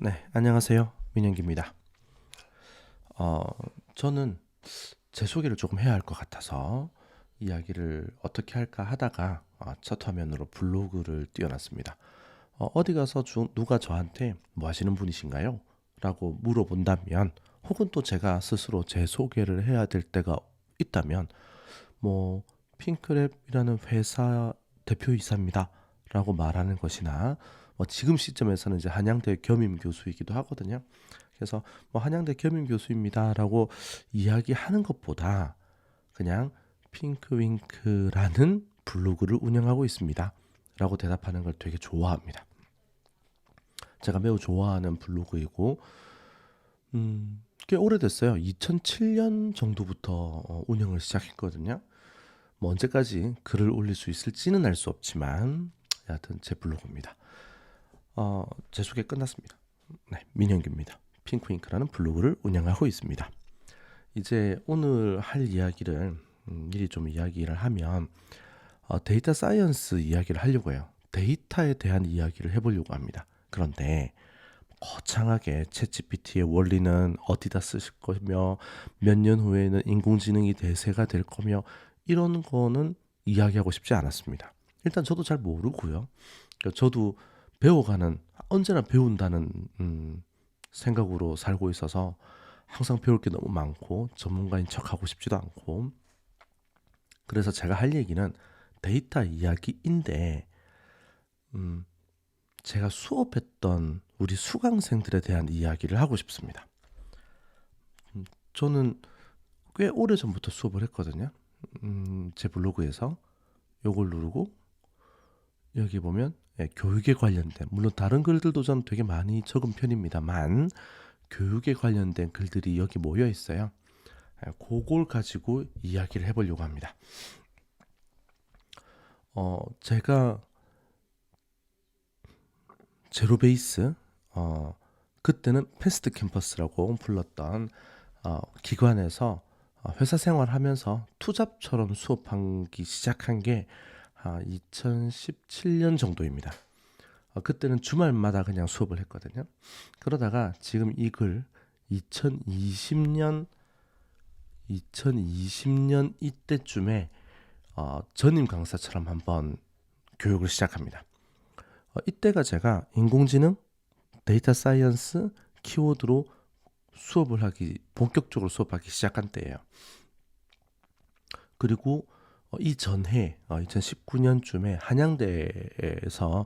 네, 안녕하세요. 민영기입니다. 어, 저는 제 소개를 조금 해야 할 것 같아서 이야기를 어떻게 할까 하다가 첫 화면으로 블로그를 띄워놨습니다. 어디 가서 누가 저한테 뭐 하시는 분이신가요? 라고 물어본다면 혹은 또 제가 스스로 제 소개를 해야 될 때가 있다면 뭐 핑크랩이라는 회사 대표이사입니다. 라고 말하는 것이나 지금 시점에서는 이제 한양대 겸임 교수이기도 하거든요. 그래서 뭐 한양대 겸임 교수입니다라고 이야기하는 것보다 그냥 핑크윙크라는 블로그를 운영하고 있습니다. 라고 대답하는 걸 되게 좋아합니다. 제가 매우 좋아하는 블로그이고 꽤 오래됐어요. 2007년 정도부터 운영을 시작했거든요. 뭐 언제까지 글을 올릴 수 있을지는 알 수 없지만 여하튼 제 블로그입니다. 제 소개 끝났습니다. 네, 민영기입니다. 핑크윙크라는 블로그를 운영하고 있습니다. 이제 오늘 할 이야기를 미리 좀 이야기를 하면 데이터 사이언스 이야기를 하려고 해요. 데이터에 대한 이야기를 해보려고 합니다. 그런데 거창하게 챗GPT의 원리는 어디다 쓰실 거며 몇 년 후에는 인공지능이 대세가 될 거며 이런 거는 이야기하고 싶지 않았습니다. 일단 저도 잘 모르고요. 저도 배워가는 언제나 배운다는 생각으로 살고 있어서 항상 배울 게 너무 많고 전문가인 척하고 싶지도 않고 그래서 제가 할 얘기는 데이터 이야기인데 제가 수업했던 우리 수강생들에 대한 이야기를 하고 싶습니다. 저는 꽤 오래전부터 수업을 했거든요. 제 블로그에서 요걸 누르고 여기 보면 교육에 관련된 물론 다른 글들도 전 되게 많이 적은 편입니다만 교육에 관련된 글들이 여기 모여 있어요. 그걸 가지고 이야기를 해보려고 합니다. 제가 제로베이스 그때는 패스트 캠퍼스라고 불렀던 기관에서 회사 생활하면서 투잡처럼 수업하기 시작한 게 2017년 정도입니다. 그때는 주말마다 그냥 수업을 했거든요. 그러다가 지금 이 글 2020년 이때쯤에 전임 강사처럼 한번 교육을 시작합니다. 이때가 제가 인공지능, 데이터 사이언스 키워드로 본격적으로 수업하기 시작한 때예요. 그리고 이 전해 2019년쯤에 한양대에서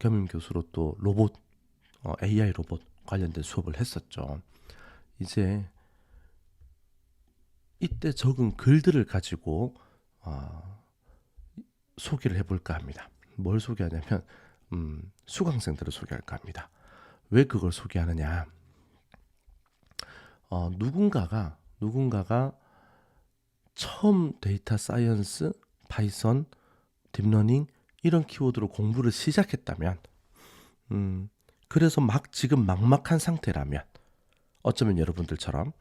겸임 교수로 또 로봇 AI 로봇 관련된 수업을 했었죠. 이제 이때 적은 글들을 가지고 소개를 해볼까 합니다. 뭘 소개하냐면 수강생들을 소개할까 합니다. 왜 그걸 소개하느냐? 누군가가 처음 데이터 사이언스, 파이썬, 딥러닝 이런 키워드로 공부를 시작했다면 그래서 지금 막막한 상태라면 어쩌면 여러분들처럼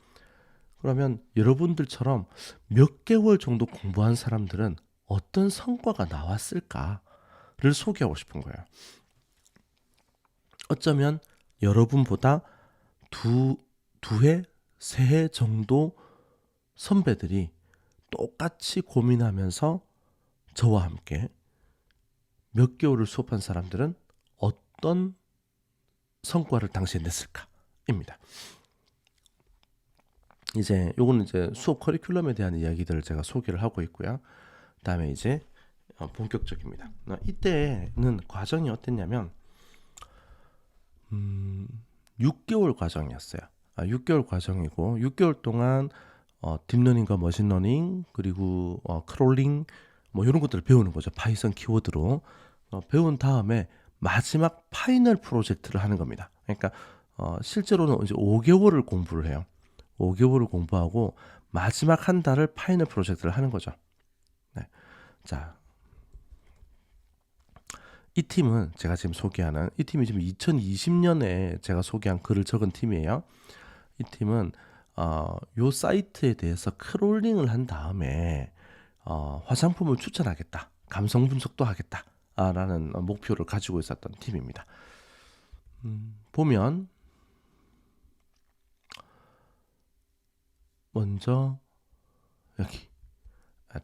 그러면 여러분들처럼 몇 개월 정도 공부한 사람들은 어떤 성과가 나왔을까를 소개하고 싶은 거예요. 어쩌면 여러분보다 두 해, 세 해 정도 선배들이 똑같이 고민하면서 저와 함께 몇 개월을 수업한 사람들은 어떤 성과를 당시에 냈을까입니다. 이제 요거는 이제 수업 커리큘럼에 대한 이야기들을 제가 소개를 하고 있고요. 그다음에 이제 본격적입니다. 이때는 과정이 어땠냐면 6개월 과정이었어요. 6개월 과정이고 6개월 동안 딥러닝과 머신러닝 그리고 크롤링 뭐 이런 것들을 배우는 거죠. 파이썬 키워드로 배운 다음에 마지막 파이널 프로젝트를 하는 겁니다. 그러니까 실제로는 이제 5개월을 공부를 해요. 5개월을 공부하고 마지막 한 달을 파이널 프로젝트를 하는 거죠. 네. 자, 이 팀은 제가 지금 소개하는 이 팀이 지금 2020년에 제가 소개한 글을 적은 팀이에요. 이 팀은 요 사이트에 대해서 크롤링을 한 다음에 화장품을 추천하겠다, 감성 분석도 하겠다라는 목표를 가지고 있었던 팀입니다. 보면 먼저 여기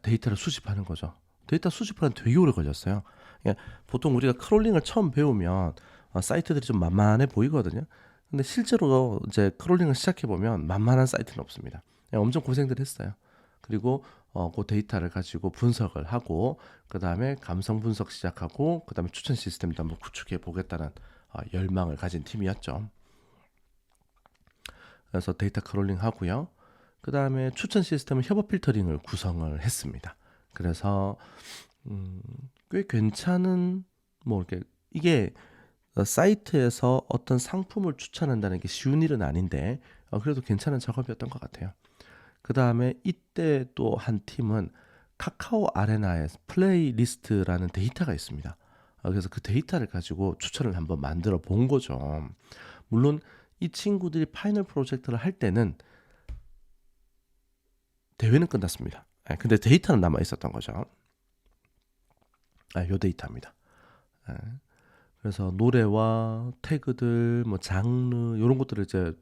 데이터를 수집하는 거죠. 데이터 수집하는 되게 오래 걸렸어요. 예, 보통 우리가 크롤링을 처음 배우면 사이트들이 좀 만만해 보이거든요. 근데 실제로 이제 크롤링을 시작해 보면 만만한 사이트는 없습니다. 예, 엄청 고생들 했어요. 그리고 그 데이터를 가지고 분석을 하고 그 다음에 감성 분석 시작하고 그 다음에 추천 시스템도 한번 구축해 보겠다는 열망을 가진 팀이었죠. 그래서 데이터 크롤링 하고요. 그 다음에 추천 시스템은 협업 필터링을 구성을 했습니다. 그래서 꽤 괜찮은 뭐 이렇게 이게 사이트에서 어떤 상품을 추천한다는 게 쉬운 일은 아닌데 그래도 괜찮은 작업이었던 것 같아요. 그 다음에 이때 또 한 팀은 카카오 아레나의 플레이리스트라는 데이터가 있습니다. 그래서 그 데이터를 가지고 추천을 한번 만들어 본 거죠. 물론 이 친구들이 파이널 프로젝트를 할 때는 대회는 끝났습니다. 근데 데이터는 남아 있었던 거죠. 요 데이터입니다. 그래서 노래와 태그들, 뭐 장르 이런 것들을 이제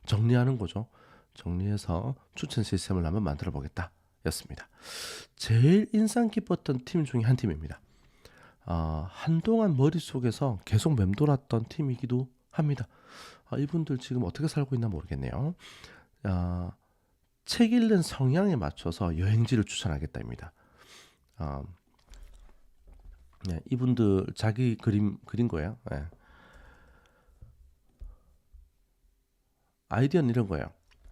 정리하는 거죠. 정리해서 추천 시스템을 한번 만들어 보겠다였습니다. 제일 인상 깊었던 팀 중에 한 팀입니다. 한동안 머릿속에서 계속 맴돌았던 팀이기도 합니다. 이분들 지금 어떻게 살고 있나 모르겠네요. 책 읽는 성향에 맞춰서 여행지를 추천하겠다입니다. 네, 이분들 자기 그린 거예요. 네. 아이디어는 이런 거예요.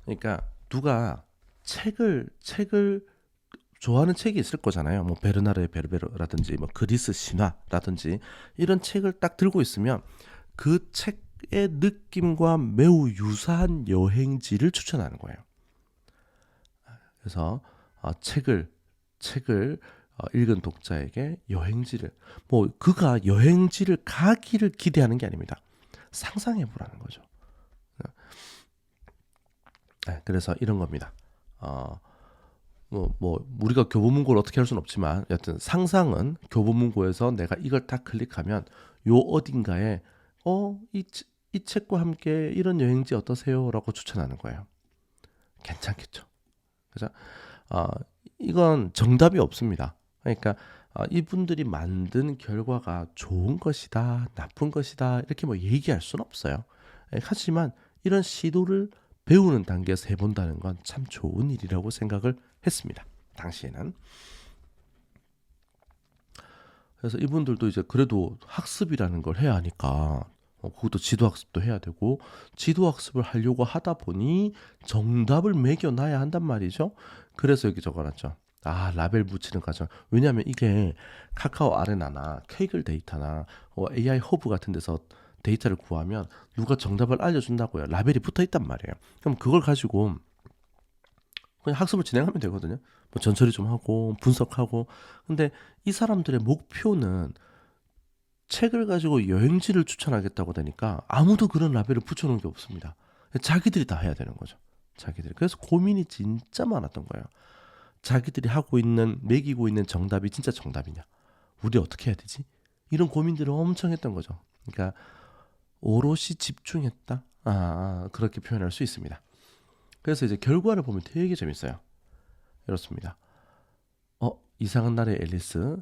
그러니까 누가 책을 좋아하는 책이 있을 거잖아요. 뭐 베르나르의 베르베르라든지 뭐 그리스 신화라든지 이런 책을 딱 들고 있으면 그 책의 느낌과 매우 유사한 여행지를 추천하는 거예요. 그래서 책을 읽은 독자에게 여행지를 뭐 그가 여행지를 가기를 기대하는 게 아닙니다. 상상해 보라는 거죠. 네, 그래서 이런 겁니다. 뭐 우리가 교보문고를 어떻게 할 수는 없지만 여튼 상상은 교보문고에서 내가 이걸 딱 클릭하면 요 어딘가에 이 책과 함께 이런 여행지 어떠세요?라고 추천하는 거예요. 괜찮겠죠. 그래서 이건 정답이 없습니다. 그러니까 이분들이 만든 결과가 좋은 것이다, 나쁜 것이다 이렇게 뭐 얘기할 수는 없어요. 하지만 이런 시도를 배우는 단계에서 해본다는 건 참 좋은 일이라고 생각을 했습니다. 당시에는. 그래서 이분들도 이제 그래도 학습이라는 걸 해야 하니까 그것도 지도학습도 해야 되고 지도학습을 하려고 하다 보니 정답을 매겨놔야 한단 말이죠. 그래서 여기 적어놨죠. 라벨 붙이는 과정. 왜냐하면 이게 카카오 아레나나 케이글 데이터나 AI 허브 같은 데서 데이터를 구하면 누가 정답을 알려준다고요. 라벨이 붙어있단 말이에요. 그럼 그걸 가지고 그냥 학습을 진행하면 되거든요. 뭐 전처리 좀 하고 분석하고. 근데 이 사람들의 목표는 책을 가지고 여행지를 추천하겠다고 되니까 아무도 그런 라벨을 붙여놓은 게 없습니다. 자기들이 다 해야 되는 거죠. 자기들이. 그래서 고민이 진짜 많았던 거예요. 자기들이 하고 있는 매기고 있는 정답이 진짜 정답이냐? 우리 어떻게 해야 되지? 이런 고민들을 엄청 했던 거죠. 그러니까 오롯이 집중했다. 그렇게 표현할 수 있습니다. 그래서 이제 결과를 보면 되게 재밌어요. 이렇습니다. 이상한 날의 앨리스,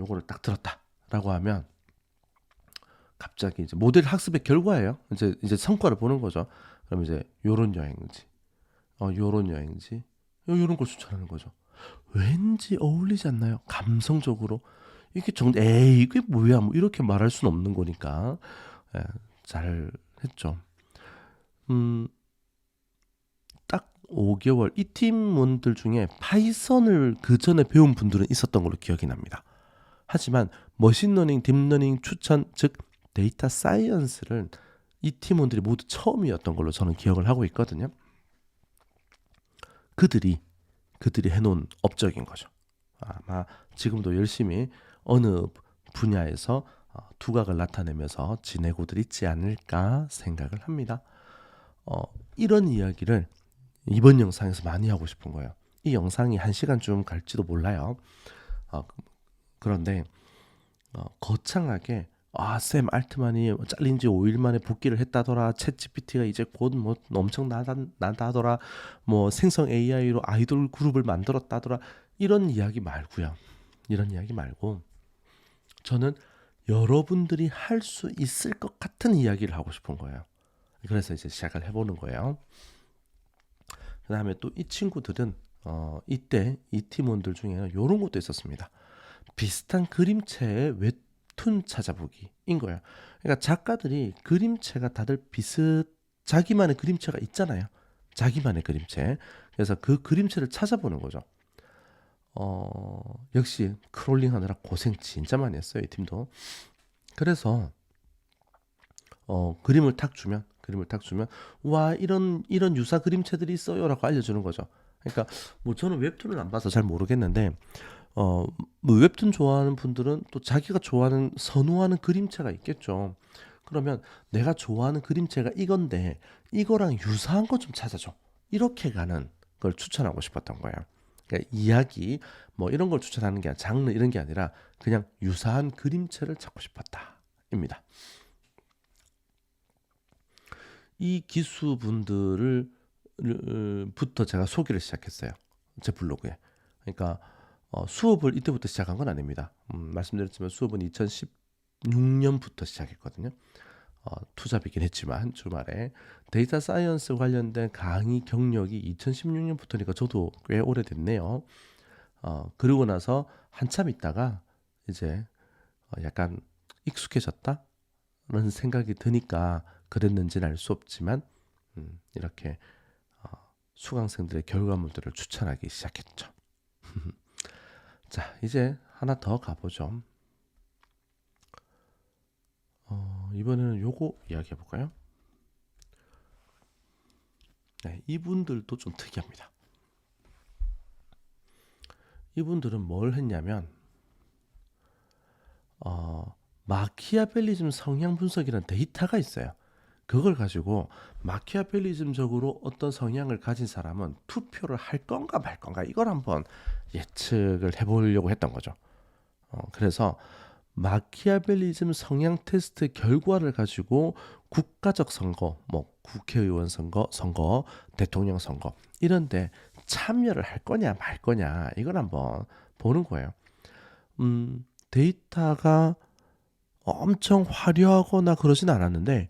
요거를 딱 들었다라고 하면 갑자기 이제 모델 학습의 결과예요. 이제 성과를 보는 거죠. 그럼 이제 요런 여행지, 요런 여행지, 요런 걸 추천하는 거죠. 왠지 어울리지 않나요? 감성적으로 이게 이게 뭐야? 뭐 이렇게 말할 수는 없는 거니까 잘 했죠. 딱 5개월 이 팀원들 중에 파이썬을 그 전에 배운 분들은 있었던 걸로 기억이 납니다. 하지만 머신러닝, 딥러닝 추천 즉 데이터 사이언스를 이 팀원들이 모두 처음이었던 걸로 저는 기억을 하고 있거든요. 그들이 해놓은 업적인 거죠. 아마 지금도 열심히 어느 분야에서 두각을 나타내면서 지내고들 있지 않을까 생각을 합니다. 이런 이야기를 이번 영상에서 많이 하고 싶은 거예요. 이 영상이 1시간쯤 갈지도 몰라요. 그런데 거창하게 샘 알트만이 잘린 지 5일 만에 복귀를 했다더라. 챗GPT가 이제 곧 뭐 엄청 나다더라. 뭐 생성 AI로 아이돌 그룹을 만들었다더라. 이런 이야기 말고요. 이런 이야기 말고 저는 여러분들이 할 수 있을 것 같은 이야기를 하고 싶은 거예요. 그래서 이제 시작을 해보는 거예요. 그 다음에 또 이 친구들은 이때 이 팀원들 중에는 이런 것도 있었습니다. 비슷한 그림체의 웹툰 찾아보기인 거예요. 그러니까 작가들이 그림체가 다들 자기만의 그림체가 있잖아요. 자기만의 그림체. 그래서 그 그림체를 찾아보는 거죠. 역시 크롤링 하느라 고생 진짜 많이 했어요, 이 팀도. 그래서 그림을 탁 주면 와 이런 유사 그림체들이 있어요라고 알려주는 거죠. 그러니까 뭐 저는 웹툰을 안 봐서 잘 모르겠는데 뭐 웹툰 좋아하는 분들은 또 자기가 좋아하는 선호하는 그림체가 있겠죠. 그러면 내가 좋아하는 그림체가 이건데 이거랑 유사한 거 좀 찾아줘. 이렇게 가는 걸 추천하고 싶었던 거예요. 그러니까 이야기 뭐 이런 걸 추천하는 게 장르 이런 게 아니라 그냥 유사한 그림체를 찾고 싶었다입니다. 이 기수분들을 부터 제가 소개를 시작했어요. 제 블로그에. 그러니까 수업을 이때부터 시작한 건 아닙니다. 말씀드렸지만 수업은 2016년부터 시작했거든요. 투잡이긴 했지만 주말에 데이터 사이언스 관련된 강의 경력이 2016년부터니까 저도 꽤 오래됐네요. 그러고 나서 한참 있다가 이제 약간 익숙해졌다는 생각이 드니까 그랬는지는 알 수 없지만 이렇게 수강생들의 결과물들을 추천하기 시작했죠. 자, 이제 하나 더 가보죠. 이번에는 요거 이야기해 볼까요? 네, 이분들도 좀 특이합니다. 이분들은 뭘 했냐면 마키아벨리즘 성향 분석이라는 데이터가 있어요. 그걸 가지고 마키아벨리즘적으로 어떤 성향을 가진 사람은 투표를 할 건가 말 건가 이걸 한번 예측을 해보려고 했던 거죠. 그래서 마키아벨리즘 성향 테스트 결과를 가지고 국가적 선거, 뭐 국회의원 선거, 대통령 선거 이런데 참여를 할 거냐 말 거냐 이걸 한번 보는 거예요. 데이터가 엄청 화려하거나 그러진 않았는데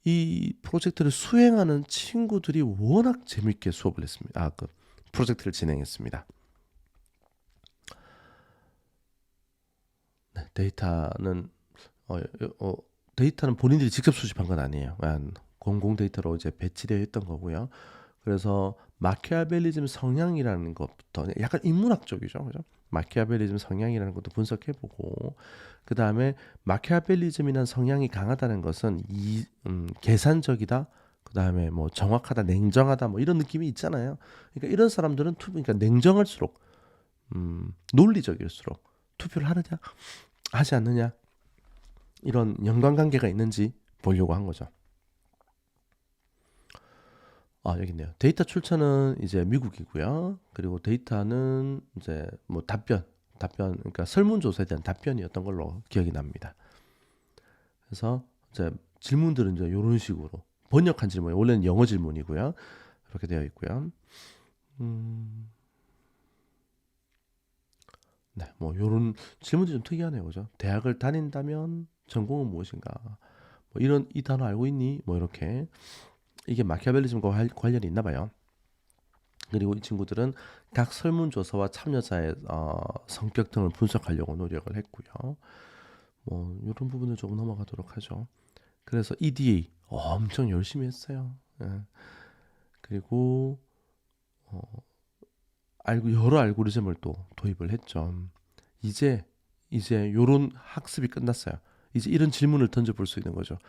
이 프로젝트를 수행하는 친구들이 워낙 재밌게 수업을 했습니다. 그 프로젝트를 진행했습니다. 네, 데이터는 본인들이 직접 수집한 건 아니에요. 공공 데이터로 이제 배치되어 있던 거고요. 그래서 마키아벨리즘 성향이라는 것부터 약간 인문학적이죠, 그죠? 마키아벨리즘 성향이라는 것도 분석해보고 그 다음에 마키아벨리즘이라는 성향이 강하다는 것은 계산적이다. 그 다음에 뭐 정확하다, 냉정하다, 뭐 이런 느낌이 있잖아요. 그러니까 이런 사람들은 그러니까 냉정할수록 논리적일수록 투표를 하느냐 하지 않느냐 이런 연관관계가 있는지 보려고 한 거죠. 여기 있네요. 데이터 출처는 이제 미국이고요. 그리고 데이터는 이제 뭐 답변, 그러니까 설문조사에 대한 답변이었던 걸로 기억이 납니다. 그래서 이제 질문들은 이제 이런 식으로 번역한 질문, 원래는 영어 질문이고요. 이렇게 되어 있고요. 네, 뭐 이런 질문도 좀 특이하네요, 그죠? 대학을 다닌다면 전공은 무엇인가? 뭐 이런 이 단어 알고 있니? 뭐 이렇게 이게 마키아벨리즘과 관련이 있나 봐요. 그리고 이 친구들은 각 설문조사와 참여자의 성격 등을 분석하려고 노력을 했고요. 뭐 이런 부분을 조금 넘어가도록 하죠. 그래서 EDA 엄청 열심히 했어요. 예. 그리고 여러 알고리즘을 또 도입을 했죠. 이제 요런 학습이 끝났어요. 이제 이런 질문을 던져볼 수 있는 거죠.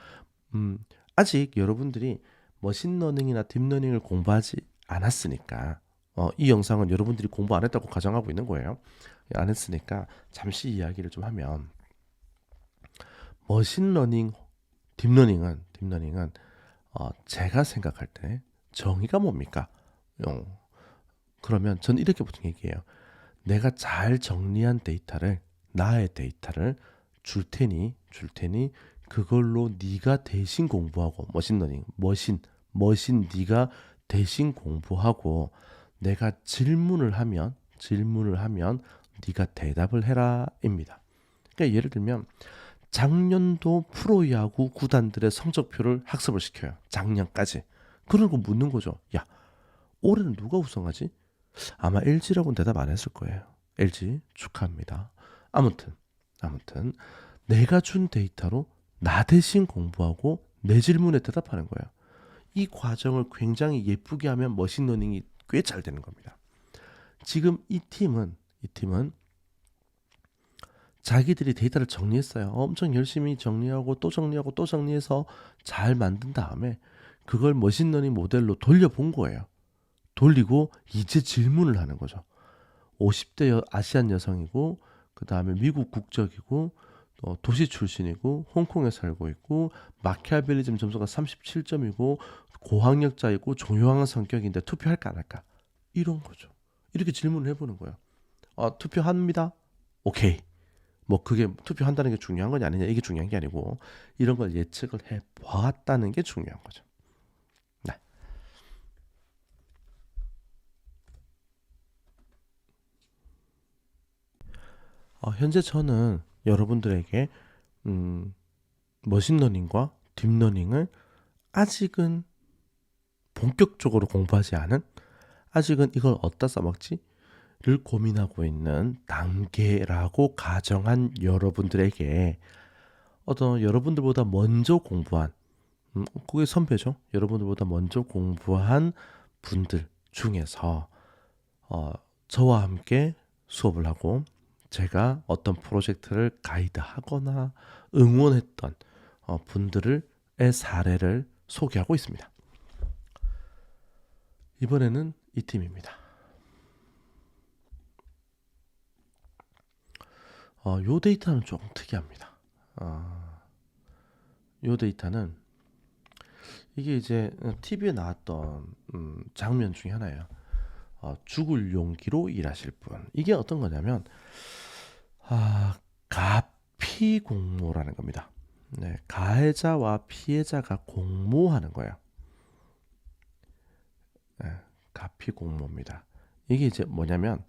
아직 여러분들이 머신러닝이나 딥러닝을 공부하지 않았으니까 이 영상은 여러분들이 공부 안 했다고 가정하고 있는 거예요. 안 했으니까 잠시 이야기를 좀 하면 머신러닝, 딥러닝은 제가 생각할 때 정의가 뭡니까? 그러면 전 이렇게 보통 얘기해요. 내가 잘 정리한 데이터를 나의 데이터를 줄 테니 그걸로 네가 대신 공부하고 머신러닝 머신 네가 대신 공부하고 내가 질문을 하면 네가 대답을 해라입니다. 그러니까 예를 들면 작년도 프로야구 구단들의 성적표를 학습을 시켜요. 작년까지. 그러고 묻는 거죠. 야, 올해는 누가 우승하지? 아마 LG라고는 대답 안 했을 거예요. LG 축하합니다. 아무튼 내가 준 데이터로 나 대신 공부하고 내 질문에 대답하는 거예요. 이 과정을 굉장히 예쁘게 하면 머신러닝이 꽤 잘 되는 겁니다. 지금 이 팀은 자기들이 데이터를 정리했어요. 엄청 열심히 정리하고 또 정리하고 또 정리해서 잘 만든 다음에 그걸 머신러닝 모델로 돌려본 거예요. 돌리고 이제 질문을 하는 거죠. 50대 아시안 여성이고 그 다음에 미국 국적이고 도시 출신이고 홍콩에 살고 있고 마키아벨리즘 점수가 37점이고 고학력자이고 조용한 성격인데 투표할까 안 할까? 이런 거죠. 이렇게 질문을 해보는 거예요. 투표합니다. 오케이. 뭐 그게 투표한다는 게 중요한 거냐 아니냐 이게 중요한 게 아니고 이런 걸 예측을 해보았다는 게 중요한 거죠. 네. 현재 저는 여러분들에게 머신러닝과 딥러닝을 아직은 본격적으로 공부하지 않은 아직은 이걸 어디다 써먹지? 를 고민하고 있는 단계라고 가정한 여러분들에게 어떤 여러분들보다 먼저 공부한 그게 선배죠. 여러분들보다 먼저 공부한 분들 중에서 저와 함께 수업을 하고 제가 어떤 프로젝트를 가이드하거나 응원했던 분들의 사례를 소개하고 있습니다. 이번에는 이 팀입니다. 요 데이터는 조금 특이합니다. 요 데이터는 이게 이제 TV에 나왔던 장면 중에 하나예요. 죽을 용기로 일하실 분. 이게 어떤 거냐면 가피공모라는 겁니다. 네, 가해자와 피해자가 공모하는 거예요. 네, 가피공모입니다. 이게 이제 뭐냐면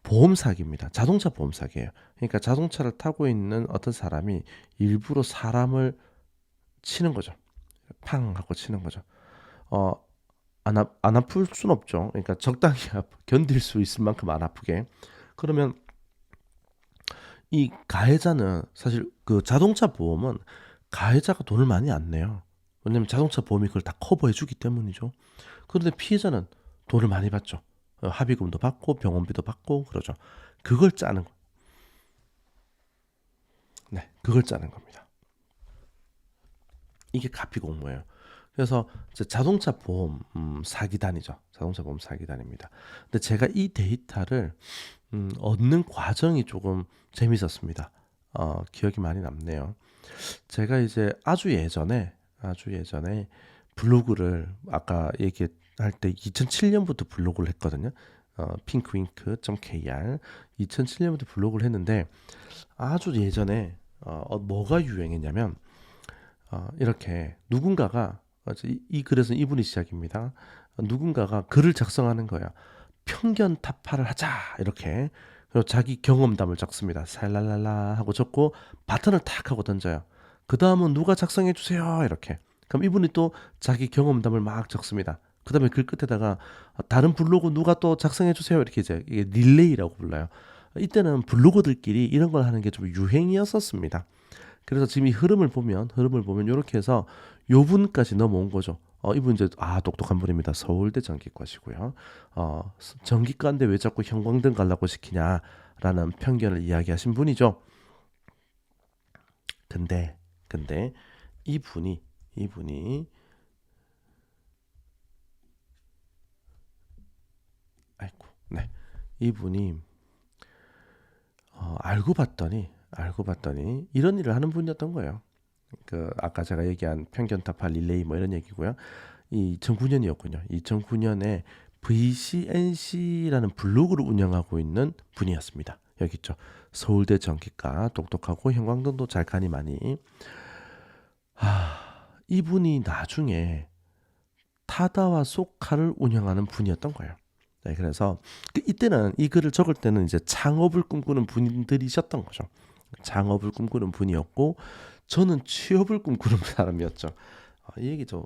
보험 사기입니다. 자동차 보험 사기예요. 그러니까 자동차를 타고 있는 어떤 사람이 일부러 사람을 치는 거죠. 팡 하고 치는 거죠. 안 아플 순 없죠. 그러니까 적당히 견딜 수 있을 만큼 안 아프게. 그러면 이 가해자는 사실 그 자동차 보험은 가해자가 돈을 많이 안 내요. 왜냐면 자동차 보험이 그걸 다 커버해 주기 때문이죠. 그런데 피해자는 돈을 많이 받죠. 합의금도 받고 병원비도 받고 그러죠. 그걸 짜는 거. 네, 그걸 짜는 겁니다. 이게 가피공모예요. 그래서 자동차 보험 사기단이죠. 자동차 보험 사기단입니다. 근데 제가 이 데이터를 얻는 과정이 조금 재밌었습니다. 기억이 많이 남네요. 제가 이제 아주 예전에 블로그를 아까 얘기할 때 2007년부터 블로그를 했거든요. pinkWink.kr 2007년부터 블로그를 했는데 아주 예전에 뭐가 유행했냐면 이렇게 누군가가 이 글에서는 이분이 시작입니다. 누군가가 글을 작성하는 거예요. 편견 타파를 하자 이렇게 그리고 자기 경험담을 적습니다. 살랄랄라 하고 적고 바톤을 탁 하고 던져요. 그 다음은 누가 작성해 주세요 이렇게. 그럼 이분이 또 자기 경험담을 막 적습니다. 그 다음에 글 끝에다가 다른 블로그 누가 또 작성해 주세요 이렇게 이제 이게 릴레이라고 불러요. 이때는 블로거들끼리 이런 걸 하는 게 좀 유행이었었습니다. 그래서 지금 이 흐름을 보면 이렇게 해서 요 분까지 넘어온 거죠. 이분 이제 똑똑한 분입니다. 서울대 전기과시고요. 전기과인데 왜 자꾸 형광등 갈라고 시키냐라는 편견을 이야기하신 분이죠. 근데 이분이 아이고 네 이분이 알고 봤더니 이런 일을 하는 분이었던 거예요. 그 아까 제가 얘기한 편견 타파 릴레이 뭐 이런 얘기고요. 이 2009년이었군요. 2009년에 VCNC라는 블로그를 운영하고 있는 분이었습니다. 여기 있죠. 서울대 전기과 똑똑하고 형광등도 잘 가니 많이. 이분이 나중에 타다와 소카를 운영하는 분이었던 거예요. 네, 그래서 이때는 이 글을 적을 때는 이제 창업을 꿈꾸는 분들이셨던 거죠. 창업을 꿈꾸는 분이었고 저는 취업을 꿈꾸는 사람이었죠. 이 얘기 좀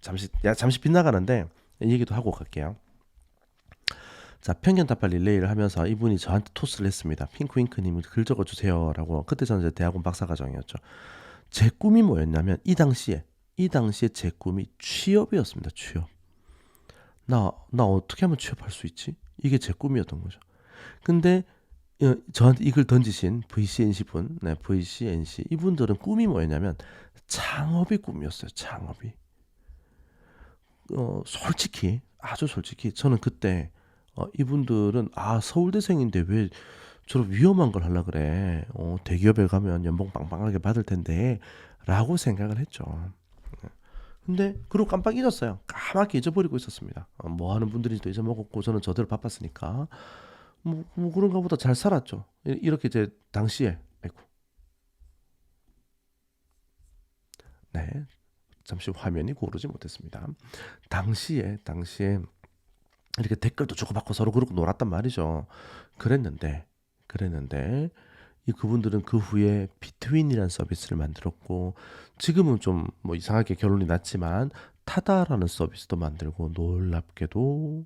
잠시 빗나가는데 이 얘기도 하고 갈게요. 자, 편견 답발 릴레이를 하면서 이분이 저한테 토스를 했습니다. 핑크윙크님 글 적어주세요라고. 그때 저는 이제 대학원 박사과정이었죠. 제 꿈이 뭐였냐면 이 당시에 제 꿈이 취업이었습니다. 취업. 나 어떻게 하면 취업할 수 있지? 이게 제 꿈이었던 거죠. 근데 저한테 이걸 던지신 VCNC 분, 네, VCNC 이분들은 꿈이 뭐였냐면 창업이 꿈이었어요. 창업이. 솔직히 아주 솔직히 저는 그때 이분들은 서울대생인데 왜 저런 위험한 걸 하려 그래? 대기업에 가면 연봉 빵빵하게 받을 텐데라고 생각을 했죠. 근데 그리고 깜빡 잊었어요. 까맣게 잊어버리고 있었습니다. 뭐 하는 분들인지도 잊어먹었고 저는 저대로 바빴으니까 뭐 그런가 보다 잘 살았죠. 이렇게 이제 당시에 아이고 네 잠시 화면이 고르지 못했습니다. 당시에 이렇게 댓글도 주고받고 서로 그러고 놀았단 말이죠. 그랬는데 이 그분들은 그 후에 비트윈이라는 서비스를 만들었고 지금은 좀 뭐 이상하게 결론이 났지만 타다라는 서비스도 만들고 놀랍게도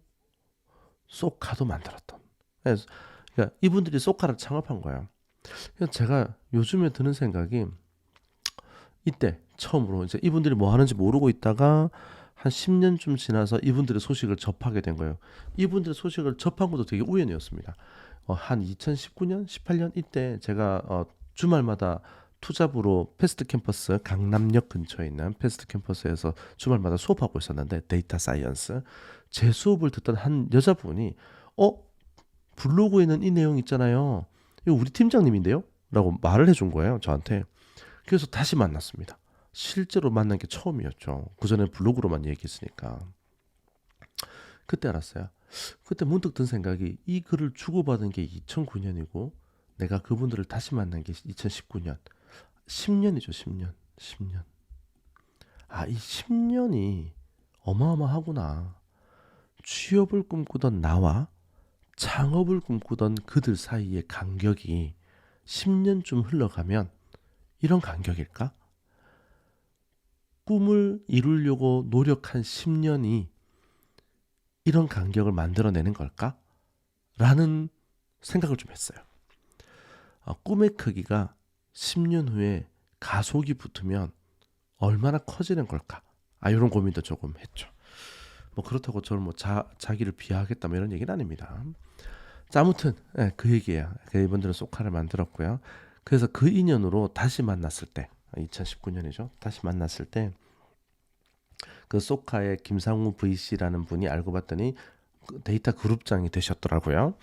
소카도 만들었던. 그러니까 이분들이 소카를 창업한 거예요. 그래서 제가 요즘에 드는 생각이 이때 처음으로 이제 이분들이 뭐 하는지 모르고 있다가 한 10년쯤 지나서 이분들의 소식을 접하게 된 거예요. 이분들의 소식을 접한 것도 되게 우연이었습니다. 한 2019년, 18년 이때 제가 주말마다 투잡으로 패스트 캠퍼스 강남역 근처에 있는 패스트 캠퍼스에서 주말마다 수업하고 있었는데 데이터 사이언스 제 수업을 듣던 한 여자분이 블로그에는 이 내용 있잖아요. 이거 우리 팀장님인데요? 라고 말을 해준 거예요. 저한테. 그래서 다시 만났습니다. 실제로 만난 게 처음이었죠. 그전에 블로그로만 얘기했으니까. 그때 알았어요. 그때 문득 든 생각이 이 글을 주고받은 게 2009년이고 내가 그분들을 다시 만난 게 2019년. 10년이죠. 10년. 10년. 이 10년이 어마어마하구나. 취업을 꿈꾸던 나와 창업을 꿈꾸던 그들 사이의 간격이 10년쯤 흘러가면 이런 간격일까? 꿈을 이루려고 노력한 10년이 이런 간격을 만들어내는 걸까? 라는 생각을 좀 했어요. 꿈의 크기가 10년 후에 가속이 붙으면 얼마나 커지는 걸까? 이런 고민도 조금 했죠. 뭐 그렇다고 저는 뭐 자기를 비하하겠다 뭐 이런 얘기는 아닙니다. 자, 아무튼 그 얘기예요. 이분들은 소카를 만들었고요. 그래서 그 인연으로 다시 만났을 때 2019년이죠. 다시 만났을 때 그 소카의 김상우 VC라는 분이 알고 봤더니 데이터 그룹장이 되셨더라고요.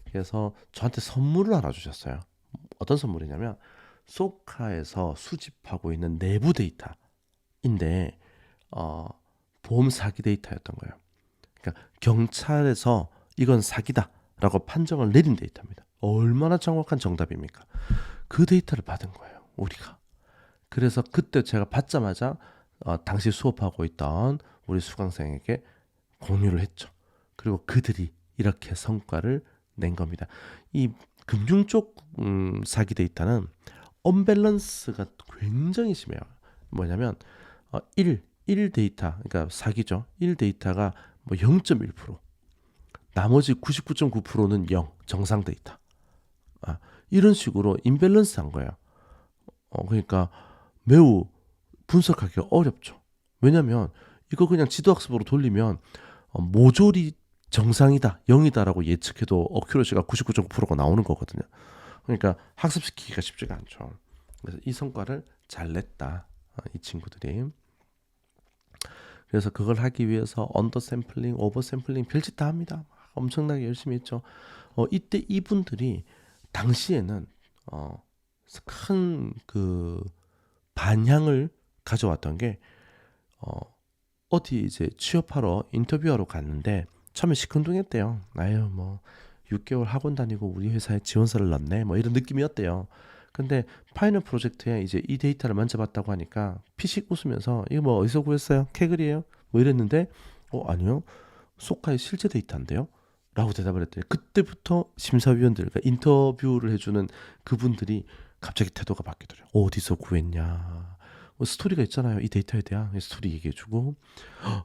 그래서 저한테 선물을 하나 주셨어요. 어떤 선물이냐면 소카에서 수집하고 있는 내부 데이터인데 보험 사기 데이터였던 거예요. 그러니까 경찰에서 이건 사기다라고 판정을 내린 데이터입니다. 얼마나 정확한 정답입니까? 그 데이터를 받은 거예요, 우리가. 그래서 그때 제가 받자마자 당시 수업하고 있던 우리 수강생에게 공유를 했죠. 그리고 그들이 이렇게 성과를 낸 겁니다. 이 금융 쪽 사기 데이터는 언밸런스가 굉장히 심해요. 뭐냐면 1 데이터, 그러니까 사기죠. 1 데이터가 뭐 0.1%, 나머지 99.9%는 0, 정상 데이터. 이런 식으로 임밸런스한 거예요. 그러니까 매우 분석하기가 어렵죠. 왜냐하면 이거 그냥 지도학습으로 돌리면 모조리 정상이다, 0이다라고 예측해도 어큐러시가 99.9%가 나오는 거거든요. 그러니까 학습시키기가 쉽지가 않죠. 그래서 이 성과를 잘 냈다, 이 친구들이. 그래서 그걸 하기 위해서 언더 샘플링, 오버 샘플링 별짓 다 합니다. 엄청나게 열심히 했죠. 이때 이분들이 당시에는 큰 그 반향을 가져왔던 게 어디 이제 취업하러 인터뷰하러 갔는데 처음에 시큰둥했대요. 뭐 6개월 학원 다니고 우리 회사에 지원서를 넣네. 뭐 이런 느낌이었대요. 근데 파이널 프로젝트에 이제 이 데이터를 만져봤다고 하니까 피식 웃으면서 이거 뭐 어디서 구했어요? 캐글이에요? 뭐 이랬는데 아니요. 소카의 실제 데이터인데요. 라고 대답을 했더니 그때부터 심사위원들, 그러니까 인터뷰를 해주는 그분들이 갑자기 태도가 바뀌더래요. 어디서 구했냐. 스토리가 있잖아요. 이 데이터에 대한 스토리 얘기해주고,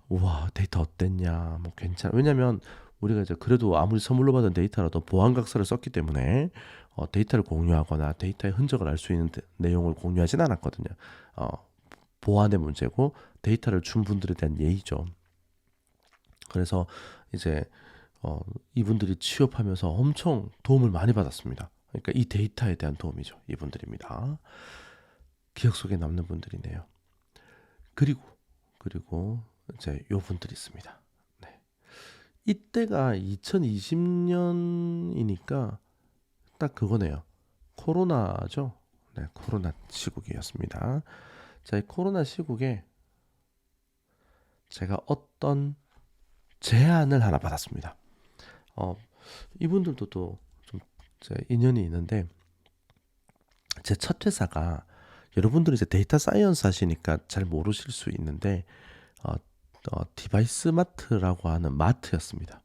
우와 데이터 어땠냐. 뭐 괜찮아. 왜냐면 우리가 이제 그래도 아무리 선물로 받은 데이터라도 보안각서를 썼기 때문에 데이터를 공유하거나 데이터의 흔적을 알 수 있는 내용을 공유하진 않았거든요. 어, 보안의 문제고 데이터를 준 분들에 대한 예의죠. 그래서 이제 이분들이 취업하면서 엄청 도움을 많이 받았습니다. 그러니까 이 데이터에 대한 도움이죠. 이분들입니다. 기억 속에 남는 분들이네요. 그리고 이제 요 분들이 있습니다. 네. 이때가 2020년이니까 딱 그거네요. 코로나죠. 네, 코로나 시국이었습니다. 자, 이 코로나 시국에 제가 어떤 제안을 하나 받았습니다. 이분들도 또 좀 인연이 있는데 제 첫 회사가 여러분들은 이제 데이터 사이언스 하시니까 잘 모르실 수 있는데 디바이스 마트라고 하는 마트였습니다.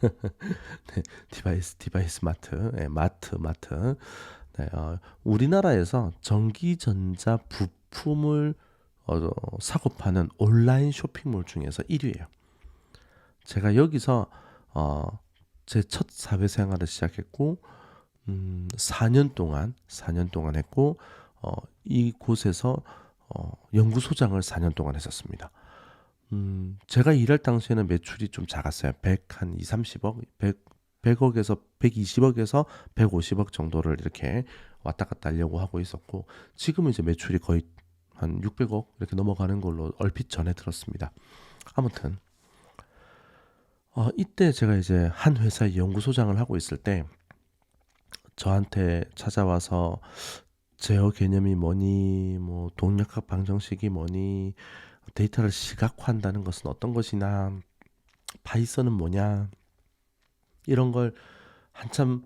네, 디바이스 마트, 네, 마트. 네, 우리나라에서 전기전자 부품을 사고 파는 온라인 쇼핑몰 중에서 1위예요. 제가 여기서 제 첫 사회 생활을 시작했고 4년 동안 했고 이곳에서 연구소장을 4년 동안 했었습니다. 제가 일할 당시에는 매출이 좀 작았어요. 100한 2, 30억, 100억에서 120억에서 150억 정도를 이렇게 왔다 갔다 하려고 하고 있었고 지금은 이제 매출이 거의 한 600억 이렇게 넘어가는 걸로 얼핏 전해 들었습니다. 아무튼 이때 제가 이제 한 회사의 연구소장을 하고 있을 때 저한테 찾아와서 제어 개념이 뭐니, 뭐 동력학 방정식이 뭐니, 데이터를 시각화한다는 것은 어떤 것이나, 파이썬은 뭐냐, 이런 걸 한참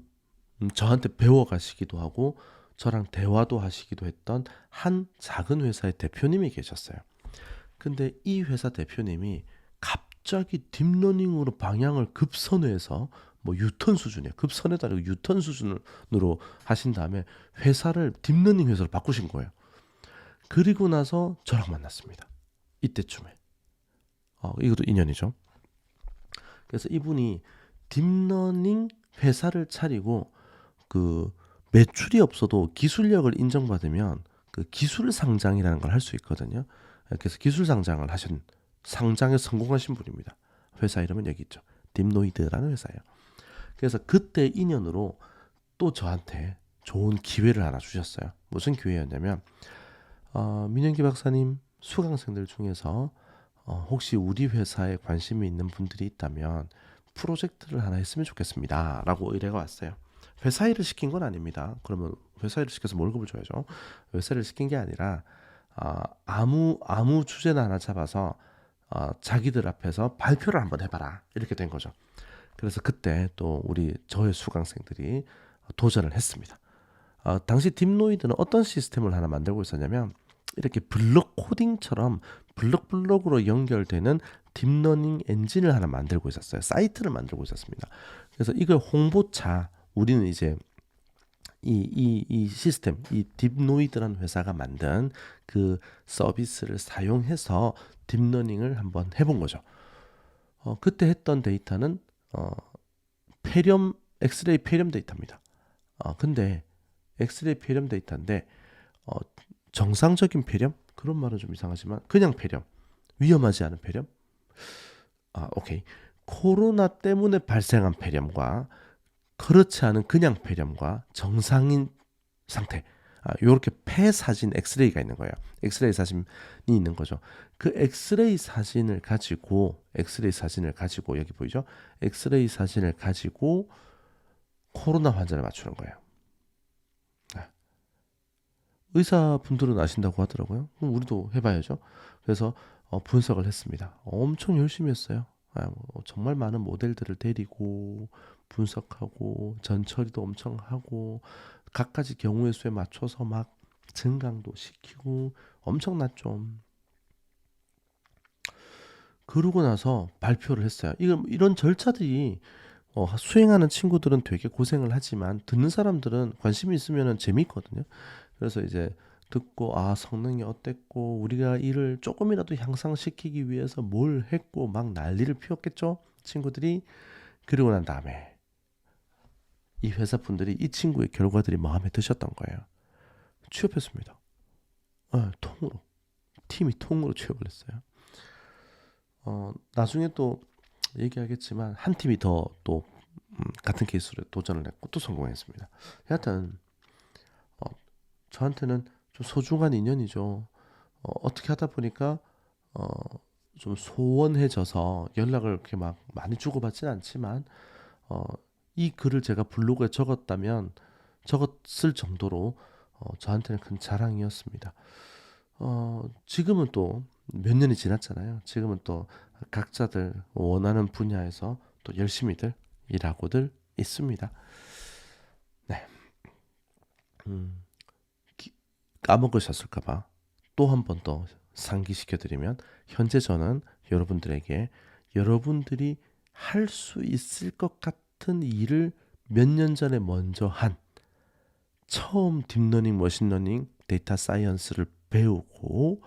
저한테 배워가시기도 하고 저랑 대화도 하시기도 했던 한 작은 회사의 대표님이 계셨어요. 근데 이 회사 대표님이 갑자기 딥러닝으로 방향을 급선회해서 뭐 유턴 수준이에요. 급선회도 아니고 유턴 수준으로 하신 다음에 회사를 딥러닝 회사로 바꾸신 거예요. 그리고 나서 저랑 만났습니다. 이때쯤에. 이것도 인연이죠. 그래서 이분이 딥러닝 회사를 차리고 그 매출이 없어도 기술력을 인정받으면 그 기술 상장이라는 걸 할 수 있거든요. 그래서 기술 상장을 하신 상장에 성공하신 분입니다. 회사 이름은 여기 있죠. 딥노이드라는 회사예요. 그래서 그때 인연으로 또 저한테 좋은 기회를 하나 주셨어요. 무슨 기회였냐면 민영기 박사님 수강생들 중에서 혹시 우리 회사에 관심이 있는 분들이 있다면 프로젝트를 하나 했으면 좋겠습니다. 라고 의뢰가 왔어요. 회사 일을 시킨 건 아닙니다. 그러면 회사 일을 시켜서 월급을 줘야죠. 회사 일을 시킨 게 아니라 아무 주제나 하나 잡아서 자기들 앞에서 발표를 한번 해봐라. 이렇게 된 거죠. 그래서 그때 또 저의 수강생들이 도전을 했습니다. 당시 딥노이드는 어떤 시스템을 하나 만들고 있었냐면 이렇게 블록 코딩처럼 블록으로 연결되는 딥러닝 엔진을 하나 만들고 있었어요. 사이트를 만들고 있었습니다. 그래서 이걸 홍보차 우리는 이제 이 시스템, 이 딥노이드라는 회사가 만든 그 서비스를 사용해서 딥러닝을 한번 해본 거죠. 그때 했던 데이터는 엑스레이 폐렴 데이터입니다. 근데 엑스레이 폐렴 데이터인데 정상적인 폐렴? 그런 말은 좀 이상하지만 그냥 폐렴, 위험하지 않은 폐렴? 오케이. 코로나 때문에 발생한 폐렴과 그렇지 않은 그냥 폐렴과 정상인 상태 이렇게 폐 사진 엑스레이가 있는 거예요. 엑스레이 사진이 있는 거죠. 그 엑스레이 사진을 가지고 여기 보이죠? 엑스레이 사진을 가지고 코로나 환자를 맞추는 거예요. 의사분들은 아신다고 하더라고요. 그럼 우리도 해봐야죠. 그래서 분석을 했습니다. 엄청 열심히 했어요. 정말 많은 모델들을 데리고 분석하고 전처리도 엄청 하고 각가지 경우의 수에 맞춰서 막 증강도 시키고 엄청났죠. 그러고 나서 발표를 했어요. 이런 절차들이 수행하는 친구들은 되게 고생을 하지만 듣는 사람들은 관심이 있으면 재미있거든요. 그래서 이제 듣고 성능이 어땠고 우리가 이를 조금이라도 향상시키기 위해서 뭘 했고 막 난리를 피웠겠죠, 친구들이. 그리고 난 다음에 이 회사 분들이 이 친구의 결과들이 마음에 드셨던 거예요. 취업했습니다. 통으로. 팀이 통으로 취업을 했어요. 나중에 또 얘기하겠지만 한 팀이 더 또 같은 케이스로 도전을 했고 또 성공했습니다. 여하튼 저한테는 좀 소중한 인연이죠. 어떻게 하다 보니까 어, 좀 소원해져서 연락을 그렇게 막 많이 주고받진 않지만 어, 이 글을 제가 블로그에 적었을 정도로 저한테는 큰 자랑이었습니다. 지금은 또 몇 년이 지났잖아요. 지금은 또 각자들 원하는 분야에서 또 열심히들 일하고들 있습니다. 네. 음, 까먹으셨을까봐 또 한 번 더 상기시켜드리면 현재 저는 여러분들에게 여러분들이 할 수 있을 것 같은 일을 몇 년 전에 먼저 한 처음 딥러닝, 머신러닝, 데이터 사이언스를 배우고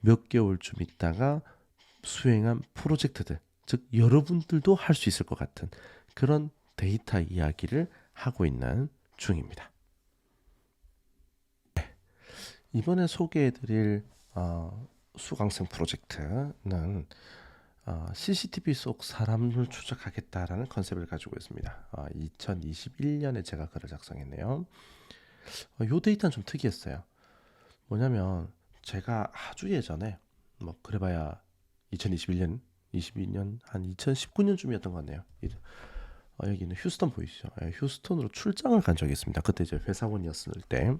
몇 개월쯤 있다가 수행한 프로젝트들, 즉 여러분들도 할 수 있을 것 같은 그런 데이터 이야기를 하고 있는 중입니다. 이번에 소개해드릴 수강생 프로젝트는 CCTV 속 사람을 추적하겠다라는 컨셉을 가지고 있습니다. 2021년에 제가 글을 작성했네요. 이 데이터는 좀 특이했어요. 뭐냐면 제가 아주 예전에 뭐 그래봐야 2021년, 22년 한 2019년쯤이었던 것 같네요. 여기는 휴스턴 보이시죠? 휴스턴으로 출장을 간 적이 있습니다. 그때 이제 회사원이었을 때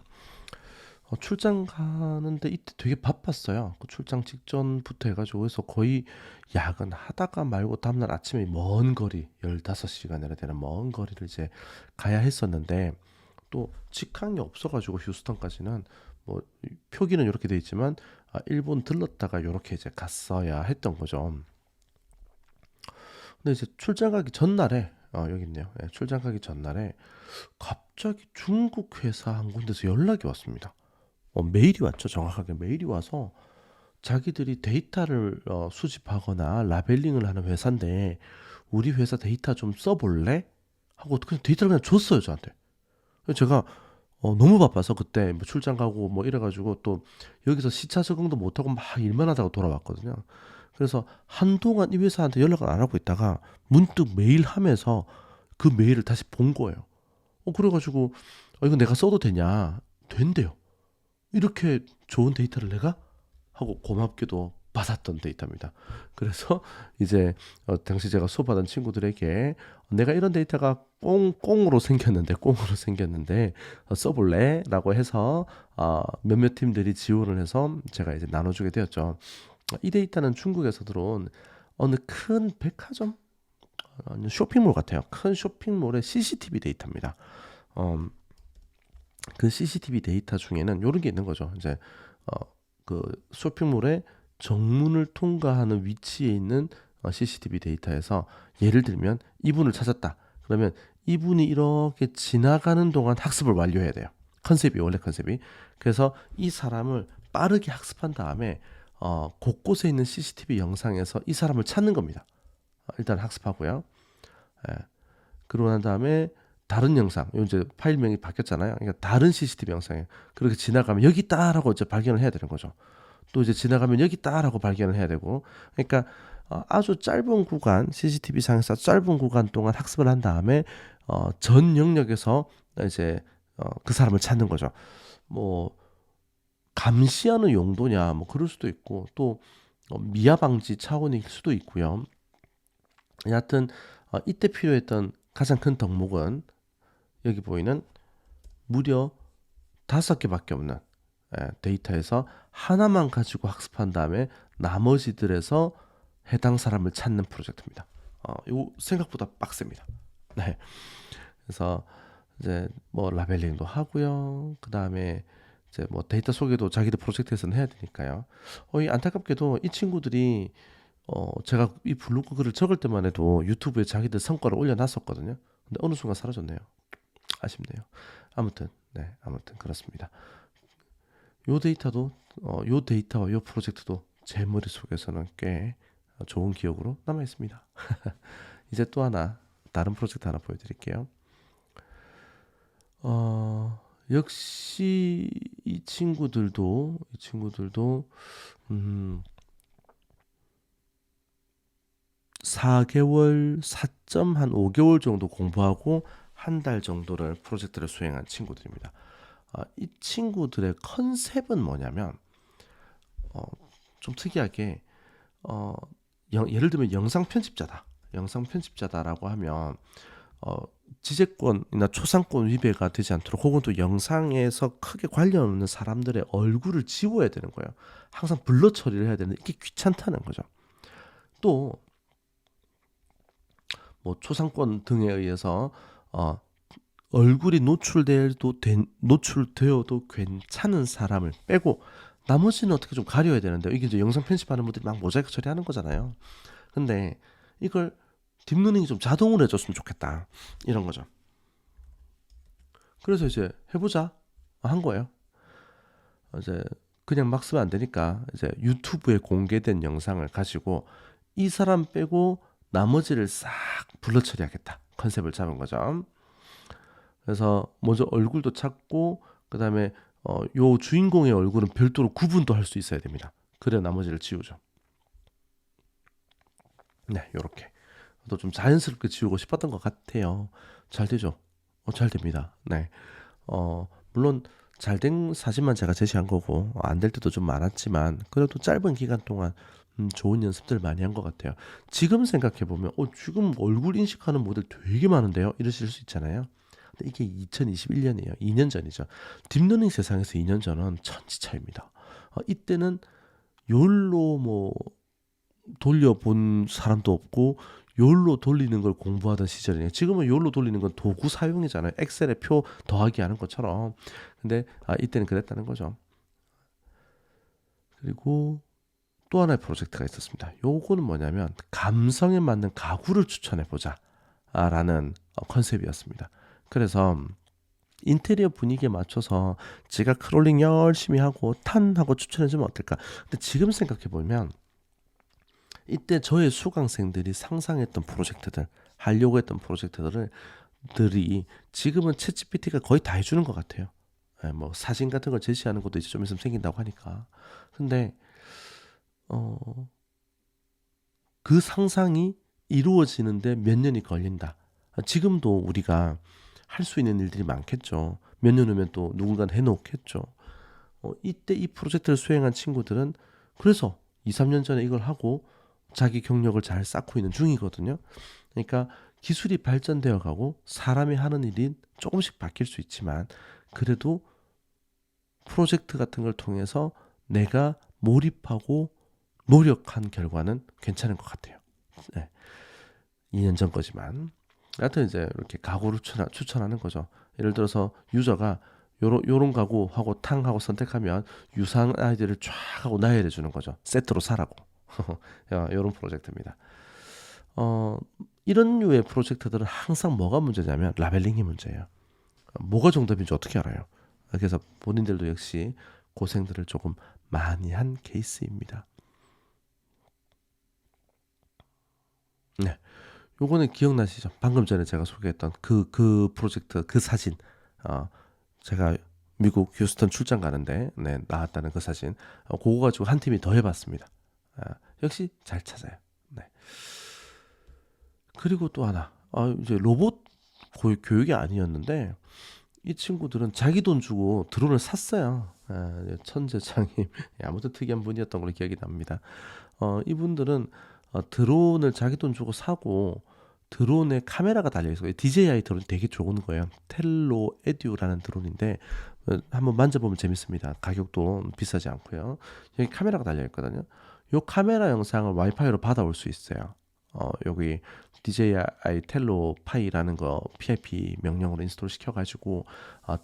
출장 가는데 이때 되게 바빴어요. 그 출장 직전부터 해가지고 그래서 거의 야근하다가 말고 다음날 아침에 먼 거리 15시간이나 되는 먼 거리를 이제 가야 했었는데 또 직항이 없어가지고 휴스턴까지는 뭐 표기는 이렇게 돼 있지만 일본 들렀다가 이렇게 이제 갔어야 했던 거죠. 근데 이제 출장 가기 전날에 여기 있네요. 출장 가기 전날에 갑자기 중국 회사 한 군데서 연락이 왔습니다. 메일이 왔죠. 정확하게 메일이 와서 자기들이 데이터를 수집하거나 라벨링을 하는 회사인데 우리 회사 데이터 좀 써볼래? 하고 그냥 데이터를 그냥 줬어요, 저한테. 그래서 제가 너무 바빠서 그때 뭐 출장 가고 뭐 이래가지고 또 여기서 시차 적응도 못하고 막 일만 하다가 돌아왔거든요. 그래서 한동안 이 회사한테 연락을 안 하고 있다가 문득 메일 하면서 그 메일을 다시 본 거예요. 그래가지고 이거 내가 써도 되냐? 된대요. 이렇게 좋은 데이터를 내가? 하고 고맙게도 받았던 데이터입니다. 그래서 이제 당시 제가 수업하던 친구들에게 내가 이런 데이터가 꽁으로 생겼는데 써볼래? 라고 해서 몇몇 팀들이 지원을 해서 제가 이제 나눠주게 되었죠. 이 데이터는 중국에서 들어온 어느 큰 백화점? 쇼핑몰 같아요. 큰 쇼핑몰의 CCTV 데이터입니다. 그 CCTV 데이터 중에는 이런 게 있는 거죠. 이제 그 쇼핑몰의 정문을 통과하는 위치에 있는 CCTV 데이터에서 예를 들면 이분을 찾았다. 그러면 이분이 이렇게 지나가는 동안 학습을 완료해야 돼요. 원래 컨셉이. 그래서 이 사람을 빠르게 학습한 다음에 곳곳에 있는 CCTV 영상에서 이 사람을 찾는 겁니다. 일단 학습하고요. 그러고 난 다음에 다른 영상, 이제 파일명이 바뀌었잖아요. 그러니까 다른 CCTV 영상에 그렇게 지나가면 여기 있다라고 이제 발견을 해야 되는 거죠. 또 이제 지나가면 여기 있다라고 발견을 해야 되고, 그러니까 아주 짧은 구간, CCTV 상에서 짧은 구간 동안 학습을 한 다음에 전 영역에서 이제 그 사람을 찾는 거죠. 뭐 감시하는 용도냐, 뭐 그럴 수도 있고, 또 미아 방지 차원일 수도 있고요. 여하튼 이때 필요했던 가장 큰 덕목은 여기 보이는 무려 5개밖에 없는 데이터에서 하나만 가지고 학습한 다음에 나머지들에서 해당 사람을 찾는 프로젝트입니다. 요 생각보다 빡셉니다. 네. 그래서 이제 뭐 라벨링도 하고요. 그다음에 이제 뭐 데이터 소개도 자기들 프로젝트에서는 해야 되니까요. 이 안타깝게도 이 친구들이 제가 이 블로그 글을 적을 때만 해도 유튜브에 자기들 성과를 올려놨었거든요. 근데 어느 순간 사라졌네요. 아쉽네요. 아무튼 네, 아무튼 그렇습니다. 요 데이터도 요 데이터와 요 프로젝트도 제 머릿속에서는 꽤 좋은 기억으로 남아 있습니다. 이제 또 하나 다른 프로젝트 하나 보여드릴게요. 역시 이 친구들도 4개월 4.5개월 정도 공부하고 한 달 정도를 프로젝트를 수행한 친구들입니다. 이 친구들의 컨셉은 뭐냐면 좀 특이하게 예를 들면 영상 편집자다라고 하면 지재권이나 초상권 위배가 되지 않도록 혹은 또 영상에서 크게 관련 없는 사람들의 얼굴을 지워야 되는 거예요. 항상 블러 처리를 해야 되는데 이게 귀찮다는 거죠. 또 뭐 초상권 등에 의해서 얼굴이 노출되어도 괜찮은 사람을 빼고 나머지는 어떻게 좀 가려야 되는데 이게 이제 영상 편집하는 분들이 막 모자이크 처리하는 거잖아요. 근데 이걸 딥러닝이 좀 자동으로 해줬으면 좋겠다 이런 거죠. 그래서 이제 해보자 한 거예요. 이제 그냥 막 쓰면 안 되니까 이제 유튜브에 공개된 영상을 가지고 이 사람 빼고 나머지를 싹 블러 처리하겠다 컨셉을 잡은 거죠. 그래서 먼저 얼굴도 찾고 그다음에 요 주인공의 얼굴은 별도로 구분도 할 수 있어야 됩니다. 그래 나머지를 지우죠. 네, 요렇게 또 좀 자연스럽게 지우고 싶었던 것 같아요. 잘 되죠? 잘 됩니다. 네. 물론 잘 된 사진만 제가 제시한 거고 안 될 때도 좀 많았지만 그래도 짧은 기간 동안 좋은 연습들 많이 한 것 같아요. 지금 생각해 보면 지금 얼굴 인식하는 모델 되게 많은데요. 이러실 수 있잖아요. 근데 이게 2021년이에요. 2년 전이죠. 딥러닝 세상에서 2년 전은 천지차입니다. 이때는 욜로 뭐 돌려본 사람도 없고 욜로 돌리는 걸 공부하던 시절이에요. 지금은 욜로 돌리는 건 도구 사용이잖아요. 엑셀에 표 더하기 하는 것처럼. 근데 이때는 그랬다는 거죠. 그리고 또 하나의 프로젝트가 있었습니다. 요거는 뭐냐면 감성에 맞는 가구를 추천해 보자 라는 컨셉이었습니다. 그래서 인테리어 분위기에 맞춰서 제가 크롤링 열심히 하고 탄하고 추천해 주면 어떨까. 근데 지금 생각해 보면 이때 저의 수강생들이 상상했던 프로젝트들, 하려고 했던 프로젝트들이 지금은 챗GPT가 거의 다 해주는 것 같아요. 뭐 사진 같은 걸 제시하는 것도 이제 좀 있으면 생긴다고 하니까. 근데 그 상상이 이루어지는데 몇 년이 걸린다. 지금도 우리가 할 수 있는 일들이 많겠죠. 몇 년 후면 또 누군가는 해놓겠죠. 이때 이 프로젝트를 수행한 친구들은 그래서 2, 3년 전에 이걸 하고 자기 경력을 잘 쌓고 있는 중이거든요. 그러니까 기술이 발전되어 가고 사람이 하는 일이 조금씩 바뀔 수 있지만 그래도 프로젝트 같은 걸 통해서 내가 몰입하고 노력한 결과는 괜찮은 것 같아요. 네. 2년 전 거지만 하여튼 이제 이렇게 가구를 추천하는 거죠. 예를 들어서 유저가 요런 가구 하고 탕하고 선택하면 유사한 아이디를 쫙 하고 나열해 주는 거죠. 세트로 사라고. 요런 프로젝트입니다. 이런 류의 프로젝트들은 항상 뭐가 문제냐면 라벨링이 문제예요. 뭐가 정답인지 어떻게 알아요? 그래서 본인들도 역시 고생들을 조금 많이 한 케이스입니다. 네. 요거는 기억나시죠? 방금 전에 제가 소개했던 그 프로젝트, 그 사진. 제가 미국 휴스턴 출장 가는데 나왔다는 그 사진. 그거 가지고 한 팀이 더 해봤습니다. 역시 잘 찾아요. 네. 그리고 또 하나. 이제 로봇 교육이 아니었는데 이 친구들은 자기 돈 주고 드론을 샀어요. 천재장님. 아무튼 특이한 분이었던 걸로 기억이 납니다. 이분들은 드론을 자기 돈 주고 사고 드론에 카메라가 달려 있어요. DJI 드론 되게 좋은 거예요. 텔로 에듀라는 드론인데 한번 만져보면 재밌습니다. 가격도 비싸지 않고요. 여기 카메라가 달려 있거든요. 요 카메라 영상을 와이파이로 받아올 수 있어요. 여기 DJI 텔로 파이라는 거 PIP 명령으로 인스톨 시켜가지고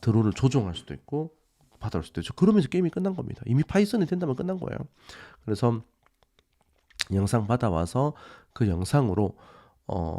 드론을 조종할 수도 있고 받아올 수도 있죠. 그러면 이제 게임이 끝난 겁니다. 이미 파이썬이 된다면 끝난 거예요. 그래서 영상 받아와서 그 영상으로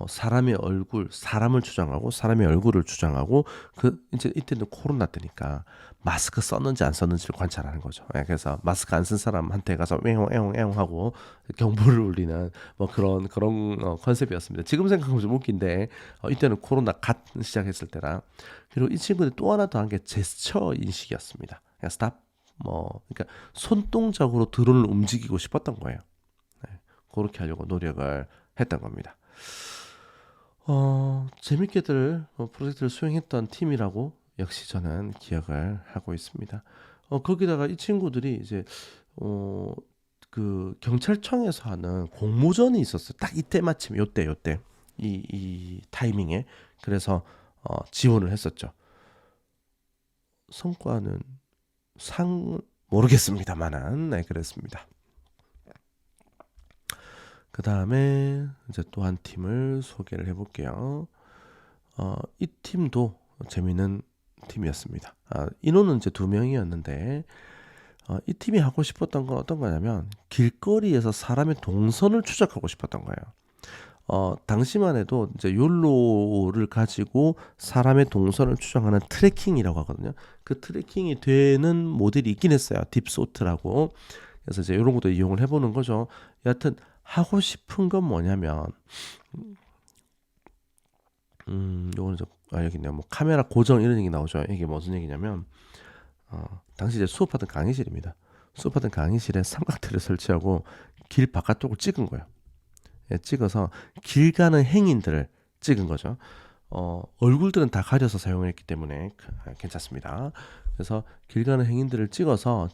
사람의 얼굴, 사람을 추정하고 사람의 얼굴을 추정하고 그 이제 이때는 코로나 때니까 마스크 썼는지 안 썼는지를 관찰하는 거죠. 예, 그래서 마스크 안 쓴 사람한테 가서 애옹 하고 경보를 울리는 뭐 그런 컨셉이었습니다. 지금 생각하면 좀 웃긴데 이때는 코로나 갓 시작했을 때라. 그리고 이 친구들이 또 하나 더 한 게 제스처 인식이었습니다. 그러니까 스탑 그러니까 손동작으로 드론을 움직이고 싶었던 거예요. 네, 그렇게 하려고 노력을 했던 겁니다. 재밌게들 프로젝트를 수행했던 팀이라고 역시 저는 기억을 하고 있습니다. 거기다가 이 친구들이 이제 그 경찰청에서 하는 공모전이 있었어요. 딱 이때 마침 요때 이 타이밍에. 그래서 지원을 했었죠. 성과는 상 모르겠습니다만은 네, 그랬습니다. 그 다음에 이제 또 한 팀을 소개를 해볼게요. 이 팀도 재미있는 팀이었습니다. 인원은 이제 2명이었는데 이 팀이 하고 싶었던 건 어떤 거냐면 길거리에서 사람의 동선을 추적하고 싶었던 거예요. 당시만 해도 이제 욜로를 가지고 사람의 동선을 추정하는 트래킹이라고 하거든요. 그 트래킹이 되는 모델이 있긴 했어요. 딥소트라고. 그래서 이제 이런 것도 이용을 해보는 거죠. 여하튼 하고 싶은 건 뭐냐면 요거는 여기 있네요. 뭐 카메라 고정 이런 얘기 나오죠. 이게 무슨 얘기냐면 당시 이제 수업하던 강의실입니다. 수업하던 강의실에 삼각대를 설치하고 길 바깥쪽을 찍은 거예요. 예, 찍어서 길 가는 행인들을 찍은 거죠. 얼굴들은 다 가려서 사용했기 때문에 괜찮습니다. 그래서 길 가는 행인들을 찍어서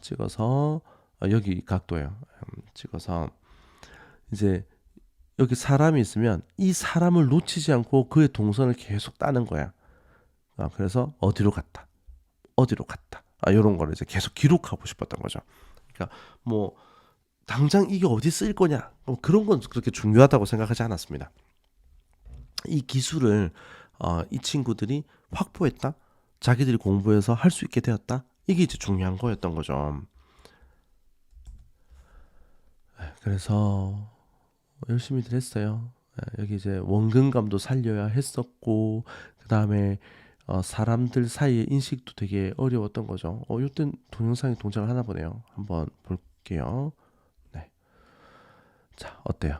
여기 각도예요. 찍어서 이제 여기 사람이 있으면 이 사람을 놓치지 않고 그의 동선을 계속 따는 거야. 그래서 어디로 갔다. 이런 거를 이제 계속 기록하고 싶었던 거죠. 그러니까 뭐 당장 이게 어디 쓰일 거냐 그런 건 그렇게 중요하다고 생각하지 않았습니다. 이 기술을 이 친구들이 확보했다. 자기들이 공부해서 할 수 있게 되었다. 이게 이제 중요한 거였던 거죠. 그래서 열심히들 했어요. 여기 이제 원근감도 살려야 했었고 그 다음에 사람들 사이의 인식도 되게 어려웠던 거죠. 이땐 동영상이 동작을 하나 보네요. 한번 볼게요. 네. 자, 어때요?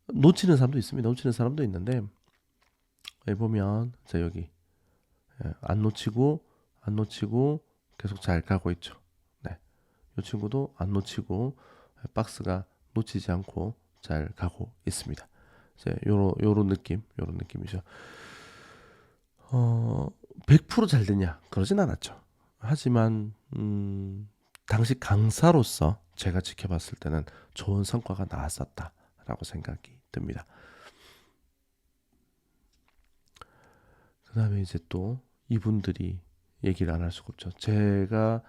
놓치는 사람도 있습니다. 놓치는 사람도 있는데 여기 보면 자 여기 안 놓치고 계속 잘 가고 있죠. 네. 이 친구도 안 놓치고 박스가 놓치지 않고 잘 가고 있습니다. 이제 요런 느낌이죠. 100%잘 됐냐? 그러진 않았죠. 하지만 당시 강사로서 제가 지켜봤을 때는 좋은 성과가 나왔었다라고 생각이 듭니다. 그 다음에 이제 또 이분들이 얘기를 안 할 수가 없죠. 제가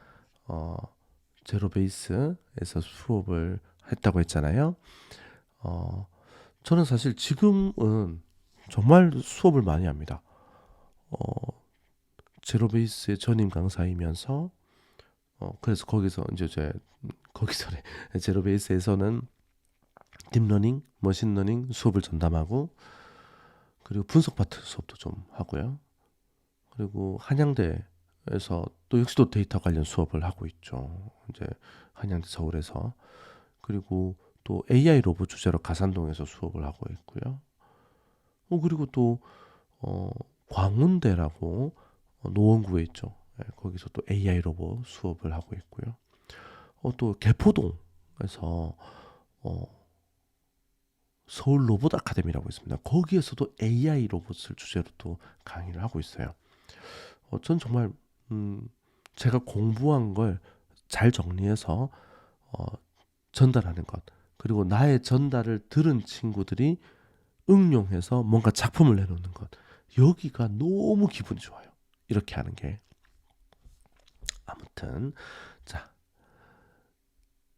제로베이스에서 수업을 했다고 했잖아요. 저는 사실 지금은 정말 수업을 많이 합니다. 제로베이스의 전임 강사이면서 그래서 거기서 제로베이스에서는 딥러닝, 머신러닝 수업을 전담하고 그리고 분석 파트 수업도 좀 하고요. 그리고 한양대에서 또 역시 또 데이터 관련 수업을 하고 있죠. 이제 한양대 서울에서 그리고 또 AI 로봇 주제로 가산동에서 수업을 하고 있고요. 그리고 또 광운대라고 노원구에 있죠. 거기서 또 AI 로봇 수업을 하고 있고요. 또 개포동에서 서울 로봇 아카데미라고 있습니다. 거기에서도 AI 로봇을 주제로 또 강의를 하고 있어요. 전 정말 제가 공부한 걸 잘 정리해서 전달하는 것 그리고 나의 전달을 들은 친구들이 응용해서 뭔가 작품을 내놓는 것. 여기가 너무 기분이 좋아요. 이렇게 하는 게. 아무튼 자,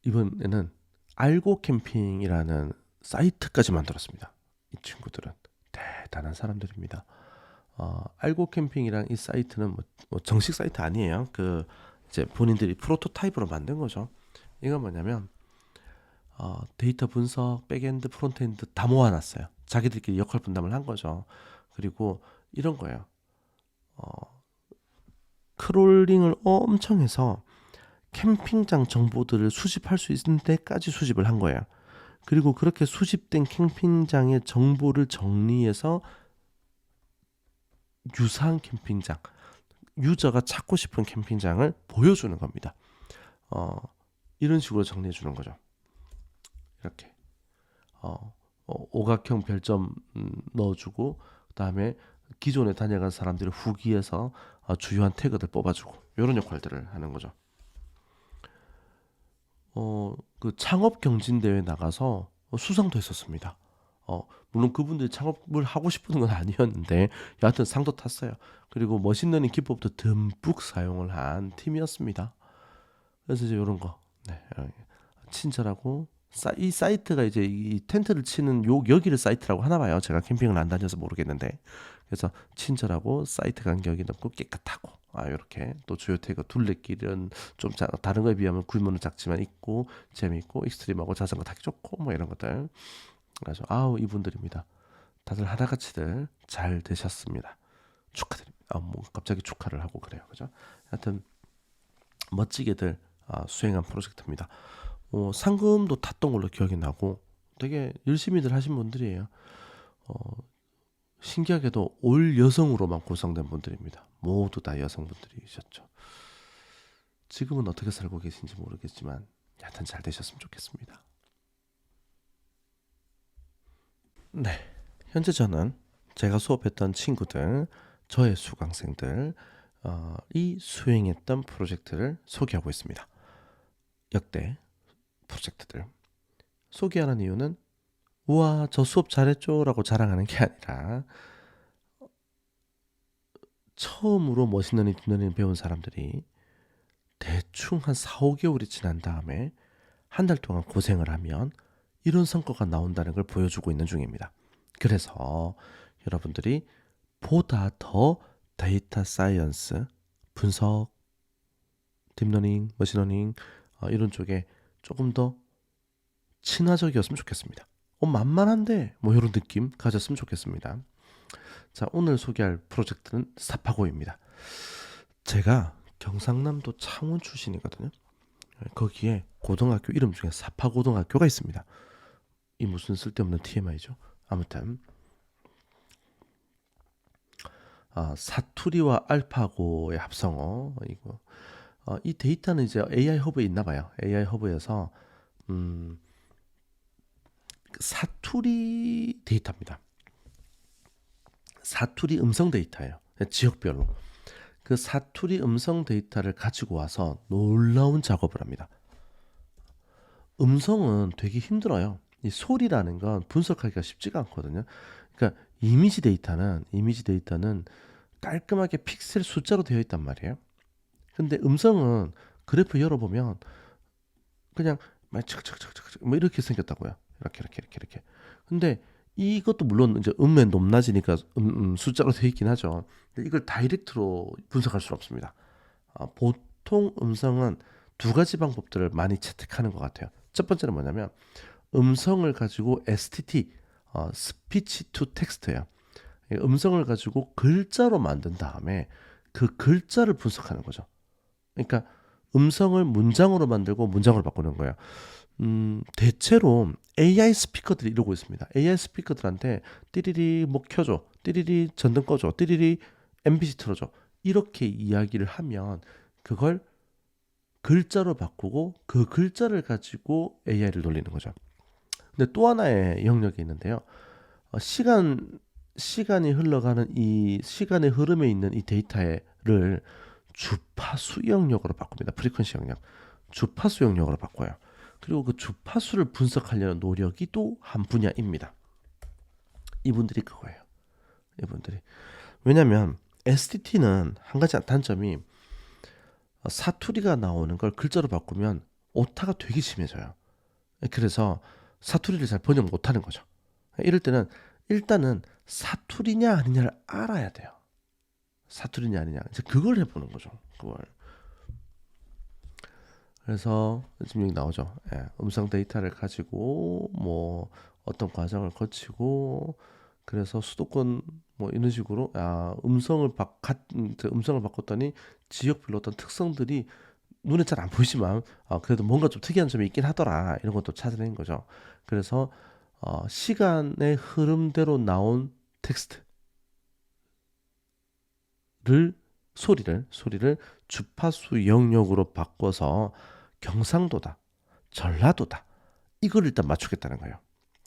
이번에는 알고 캠핑이라는 사이트까지 만들었습니다. 이 친구들은 대단한 사람들입니다. 알고 캠핑이랑 이 사이트는 뭐 정식 사이트 아니에요. 그 이제 본인들이 프로토타입으로 만든 거죠. 이건 뭐냐면 데이터 분석, 백엔드, 프론트엔드 다 모아놨어요. 자기들끼리 역할 분담을 한 거죠. 그리고 이런 거예요. 크롤링을 엄청 해서 캠핑장 정보들을 수집할 수 있는 데까지 수집을 한 거예요. 그리고 그렇게 수집된 캠핑장의 정보를 정리해서 유사한 캠핑장, 유저가 찾고 싶은 캠핑장을 보여주는 겁니다. 이런 식으로 정리해 주는 거죠. 이렇게 오각형 별점 넣어주고, 그다음에 기존에 다녀간 사람들의 후기에서 주요한 태그들 뽑아주고, 이런 역할들을 하는 거죠. 그 창업 경진 대회 나가서 수상도 했었습니다. 물론 그분들이 창업을 하고 싶은 건 아니었는데 여하튼 상도 탔어요. 그리고 머신러닝 기법도 듬뿍 사용을 한 팀이었습니다. 그래서 이제 이런 거, 네, 친절하고 이 사이트가 이제 이 텐트를 치는 여기를 사이트라고 하나 봐요. 제가 캠핑을 안 다녀서 모르겠는데, 그래서 친절하고 사이트 간격이 넓고 깨끗하고, 이렇게 또 주요 태그 둘레길은 좀 다른 거에 비하면 규모는 작지만 있고 재미있고 익스트림하고 자전거 타기 좋고 뭐 이런 것들. 그래서 이분들입니다. 다들 하나같이들 잘 되셨습니다. 축하드립니다. 뭐 갑자기 축하를 하고 그래요, 그죠? 하여튼 멋지게들 수행한 프로젝트입니다. 상금도 탔던 걸로 기억이 나고 되게 열심히들 하신 분들이에요. 신기하게도 올 여성으로만 구성된 분들입니다. 모두 다 여성분들이셨죠. 지금은 어떻게 살고 계신지 모르겠지만 여하튼 잘 되셨으면 좋겠습니다. 네, 현재 저는 제가 수업했던 친구들, 저의 수강생들 이 수행했던 프로젝트를 소개하고 있습니다. 역대 프로젝트들 소개하는 이유는 우와 저 수업 잘했죠 라고 자랑하는 게 아니라, 처음으로 머신러닝, 딥러닝 배운 사람들이 대충 한 4, 5개월이 지난 다음에 한 달 동안 고생을 하면 이런 성과가 나온다는 걸 보여주고 있는 중입니다. 그래서 여러분들이 보다 더 데이터 사이언스, 분석, 딥러닝, 머신러닝 이런 쪽에 조금 더 친화적이었으면 좋겠습니다. 만만한데 뭐 이런 느낌 가졌으면 좋겠습니다. 자, 오늘 소개할 프로젝트는 사파고입니다. 제가 경상남도 창원 출신이거든요. 거기에 고등학교 이름 중에 사파고등학교가 있습니다. 이 무슨 쓸데없는 TMI죠. 아무튼 사투리와 알파고의 합성어 이거. 이 데이터는 이제 AI 허브에 있나 봐요. AI 허브에서 사투리 데이터입니다. 사투리 음성 데이터예요. 지역별로. 그 사투리 음성 데이터를 가지고 와서 놀라운 작업을 합니다. 음성은 되게 힘들어요. 이 소리라는 건 분석하기가 쉽지가 않거든요. 그러니까 이미지 데이터는 깔끔하게 픽셀 숫자로 되어 있단 말이에요. 근데 음성은 그래프 열어보면 그냥 착착착착 뭐 이렇게 생겼다고요. 이렇게. 근데 이것도 물론 이제 음의 높낮이니까 숫자로 되어 있긴 하죠. 근데 이걸 다이렉트로 분석할 수는 없습니다. 보통 음성은 두 가지 방법들을 많이 채택하는 것 같아요. 첫 번째는 뭐냐면 음성을 가지고 STT, 스피치 투 텍스트예요. 음성을 가지고 글자로 만든 다음에 그 글자를 분석하는 거죠. 그러니까 음성을 문장으로 만들고 문장으로 바꾸는 거예요. 대체로 AI 스피커들이 이러고 있습니다. AI 스피커들한테 띠리리 뭐 켜줘, 띠리리 전등 꺼줘, 띠리리 MBC 틀어줘 이렇게 이야기를 하면 그걸 글자로 바꾸고 그 글자를 가지고 AI를 돌리는 거죠. 근데 또 하나의 영역이 있는데요. 시간이 흘러가는 이 시간의 흐름에 있는 이 데이터를 주파수 영역으로 바꿉니다. 프리퀀시 영역. 주파수 영역으로 바꿔요. 그리고 그 주파수를 분석하려는 노력이 또 한 분야입니다. 이분들이 그거예요. 이분들이. 왜냐면 STT는 한 가지 단점이 사투리가 나오는 걸 글자로 바꾸면 오타가 되게 심해져요. 그래서 사투리를 잘 번역 못하는 거죠. 이럴 때는 일단은 사투리냐 아니냐를 알아야 돼요. 사투리냐 아니냐. 이제 그걸 해보는 거죠. 그걸. 그래서 지금 여기 나오죠. 예, 음성 데이터를 가지고 뭐 어떤 과정을 거치고 그래서 수도권 뭐 이런 식으로 음성을 바꿨더니 지역별로 어떤 특성들이 눈에 잘 안 보이지만 그래도 뭔가 좀 특이한 점이 있긴 하더라 이런 것도 찾아낸 거죠. 그래서 시간의 흐름대로 나온 텍스트를 소리를 주파수 영역으로 바꿔서 경상도다, 전라도다 이걸 일단 맞추겠다는 거예요.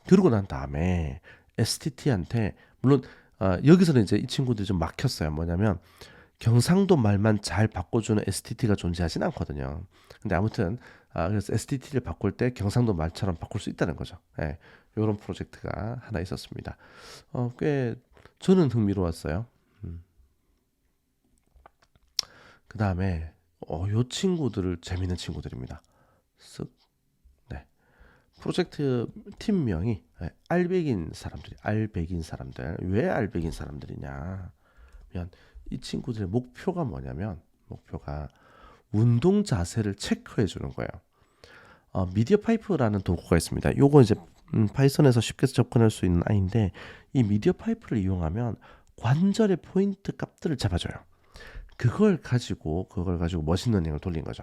그러고 난 다음에 STT한테 물론 여기서는 이제 이 친구들이 좀 막혔어요. 뭐냐면 경상도 말만 잘 바꿔주는 STT가 존재하진 않거든요. 근데 아무튼 그래서 STT를 바꿀 때 경상도 말처럼 바꿀 수 있다는 거죠. 예, 이런 프로젝트가 하나 있었습니다. 꽤 저는 흥미로웠어요. 그 다음에 요 친구들을 재밌는 친구들입니다. 쓱. 네. 프로젝트 팀명이 알백인 사람들. 왜 알백인 사람들이냐? 면 이 친구들의 목표가 뭐냐면 목표가 운동 자세를 체크해 주는 거예요. 미디어 파이프라는 도구가 있습니다. 요거 이제 파이썬에서 쉽게 접근할 수 있는 아이인데 이 미디어 파이프를 이용하면 관절의 포인트 값들을 잡아줘요. 그걸 가지고 머신러닝을 돌린 거죠.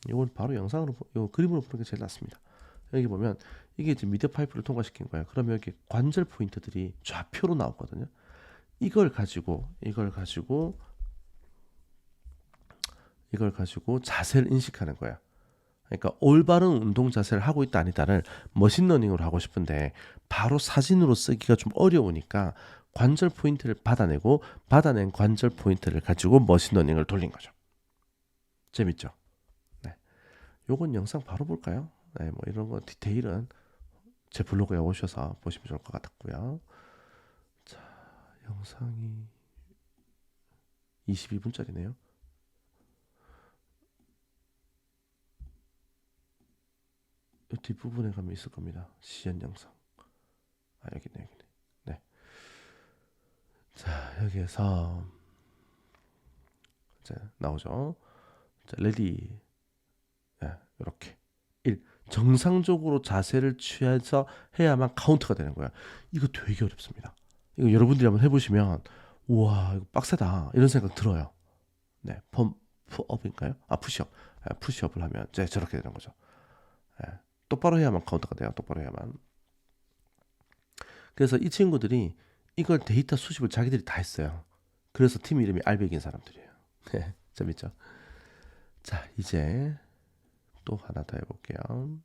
이걸 바로 요 그림으로 보는 게 제일 낫습니다. 여기 보면 이게 이제 미디어 파이프를 통과시킨 거예요. 그러면 여기 관절 포인트들이 좌표로 나오거든요. 이걸 가지고 자세를 인식하는 거예요. 그러니까 올바른 운동 자세를 하고 있다 아니다를 머신러닝으로 하고 싶은데 바로 사진으로 쓰기가 좀 어려우니까 관절 포인트를 받아낸 관절 포인트를 가지고 머신러닝을 돌린 거죠. 재밌죠? 네. 요건 영상 바로 볼까요? 네, 뭐 이런 거 디테일은 제 블로그에 오셔서 보시면 좋을 것 같았고요. 자, 영상이 22분짜리네요. 이 뒷부분에 가면 있을 겁니다. 시연 영상. 여기네. 네. 자, 여기에서 이제 나오죠. 자, 레디. 이렇게 1. 정상적으로 자세를 취해서 해야만 카운트가 되는 거야. 이거 되게 어렵습니다. 이거 여러분들이 한번 해보시면 우와 이거 빡세다 이런 생각 들어요. 네, 펌프업인가요? 푸시업. 푸시업을 하면 이제 저렇게 되는 거죠. 똑바로 해야만 카운트가 돼요. 똑바로 해야만. 그래서 이 친구들이 이걸 데이터 수집을 자기들이 다 했어요. 그래서 팀 이름이 알백인 사람들이에요. 재밌죠? 자, 이제 또 하나 더 해볼게요.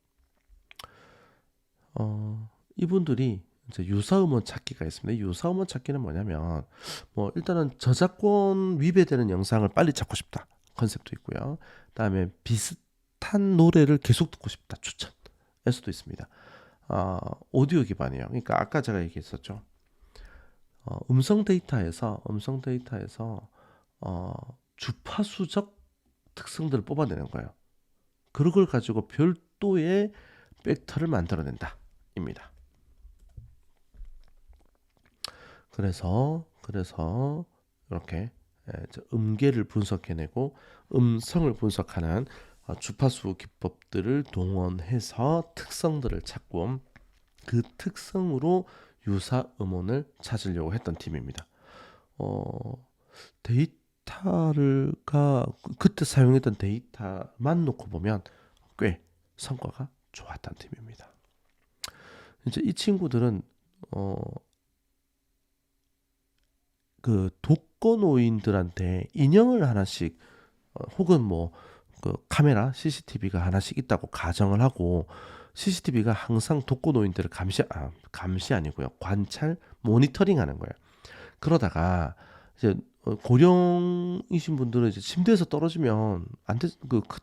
이분들이 이제 유사음원 찾기가 있습니다. 유사음원 찾기는 뭐냐면 뭐 일단은 저작권 위배되는 영상을 빨리 찾고 싶다 컨셉도 있고요. 그다음에 비슷한 노래를 계속 듣고 싶다 추천일 수도 있습니다. 오디오 기반이에요. 그러니까 아까 제가 얘기했었죠. 음성 데이터에서 주파수적 특성들을 뽑아내는 거예요. 그걸 가지고 별도의 벡터를 만들어낸다 입니다. 그래서 이렇게 음계를 분석해내고 음성을 분석하는 주파수 기법들을 동원해서 특성들을 찾고 그 특성으로 유사 음원을 찾으려고 했던 팀입니다. 데이터를 그때 사용했던 데이터만 놓고 보면 꽤 성과가 좋았던 팀입니다. 이제 이 친구들은 그 독거노인들한테 인형을 하나씩 혹은 뭐 그 카메라 CCTV가 하나씩 있다고 가정을 하고 CCTV가 항상 독거노인들을 감시 아니고요. 관찰, 모니터링하는 거예요. 그러다가 이제 고령이신 분들은 이제 침대에서 떨어지면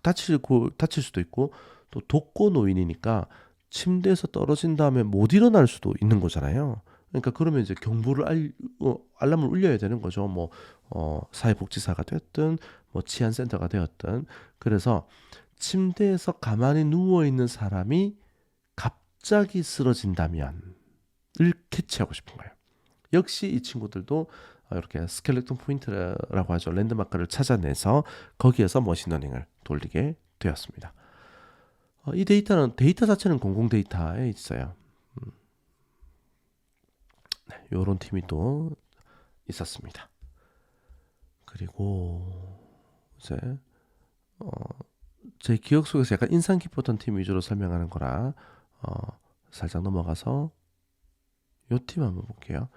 다칠 수도 있고 또 독거노인이니까 침대에서 떨어진 다음에 못 일어날 수도 있는 거잖아요. 그러니까 그러면 이제 알람을 울려야 되는 거죠. 뭐 사회복지사가 됐든 뭐 치안센터가 되었든. 그래서 침대에서 가만히 누워 있는 사람이 갑자기 쓰러진다면을 캐치하고 싶은 거예요. 역시 이 친구들도 이렇게 스켈레톤 포인트라고 하죠. 랜드마크를 찾아내서 거기에서 머신러닝을 돌리게 되었습니다. 이 데이터 자체는 공공 데이터에 있어요. 네, 요런 팀이 또 있었습니다. 그리고 이제 제 기억 속에서 약간 인상 깊었던 팀 위주로 설명하는 거라 살짝 넘어가서 요 팀 한번 볼게요.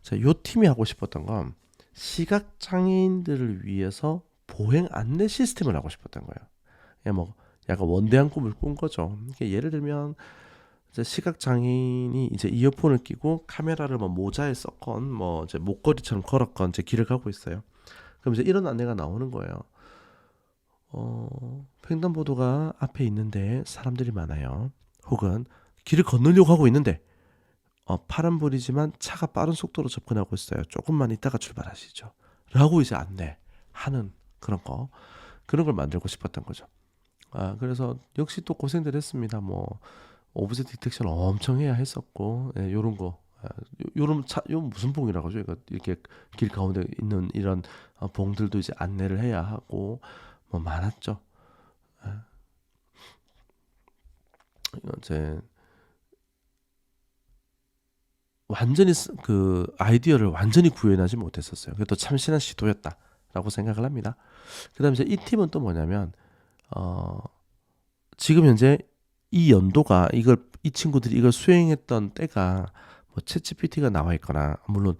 자, 요 팀이 하고 싶었던 건 시각장애인들을 위해서 보행 안내 시스템을 하고 싶었던 거예요. 뭐 약간 원대한 꿈을 꾼 거죠. 예를 들면 이제 시각장애인이 이제 이어폰을 끼고 카메라를 뭐 모자에 썼건 뭐 이제 목걸이처럼 걸었건 이제 길을 가고 있어요. 그럼 이제 이런 안내가 나오는 거예요. 횡단보도가 앞에 있는데 사람들이 많아요. 혹은 길을 건너려고 하고 있는데 파란불이지만 차가 빠른 속도로 접근하고 있어요. 조금만 있다가 출발하시죠. 라고 이제 안내하는 그런 걸 만들고 싶었던 거죠. 그래서 역시 또 고생들 했습니다. 뭐 오브젝트 디텍션 엄청 해야 했었고, 요런 거, 요런 요 무슨 봉이라고 하죠? 이거 이렇게 길 가운데 있는 이런 봉들도 이제 안내를 해야 하고, 뭐 많았죠. 이제 완전히 그 아이디어를 완전히 구현하지 못했었어요. 그래도 참신한 시도였다라고 생각을 합니다. 그다음에 이제 이 팀은 또 뭐냐면 지금 현재 이 연도가 이 친구들이 이걸 수행했던 때가 뭐 챗GPT가 나와 있거나 물론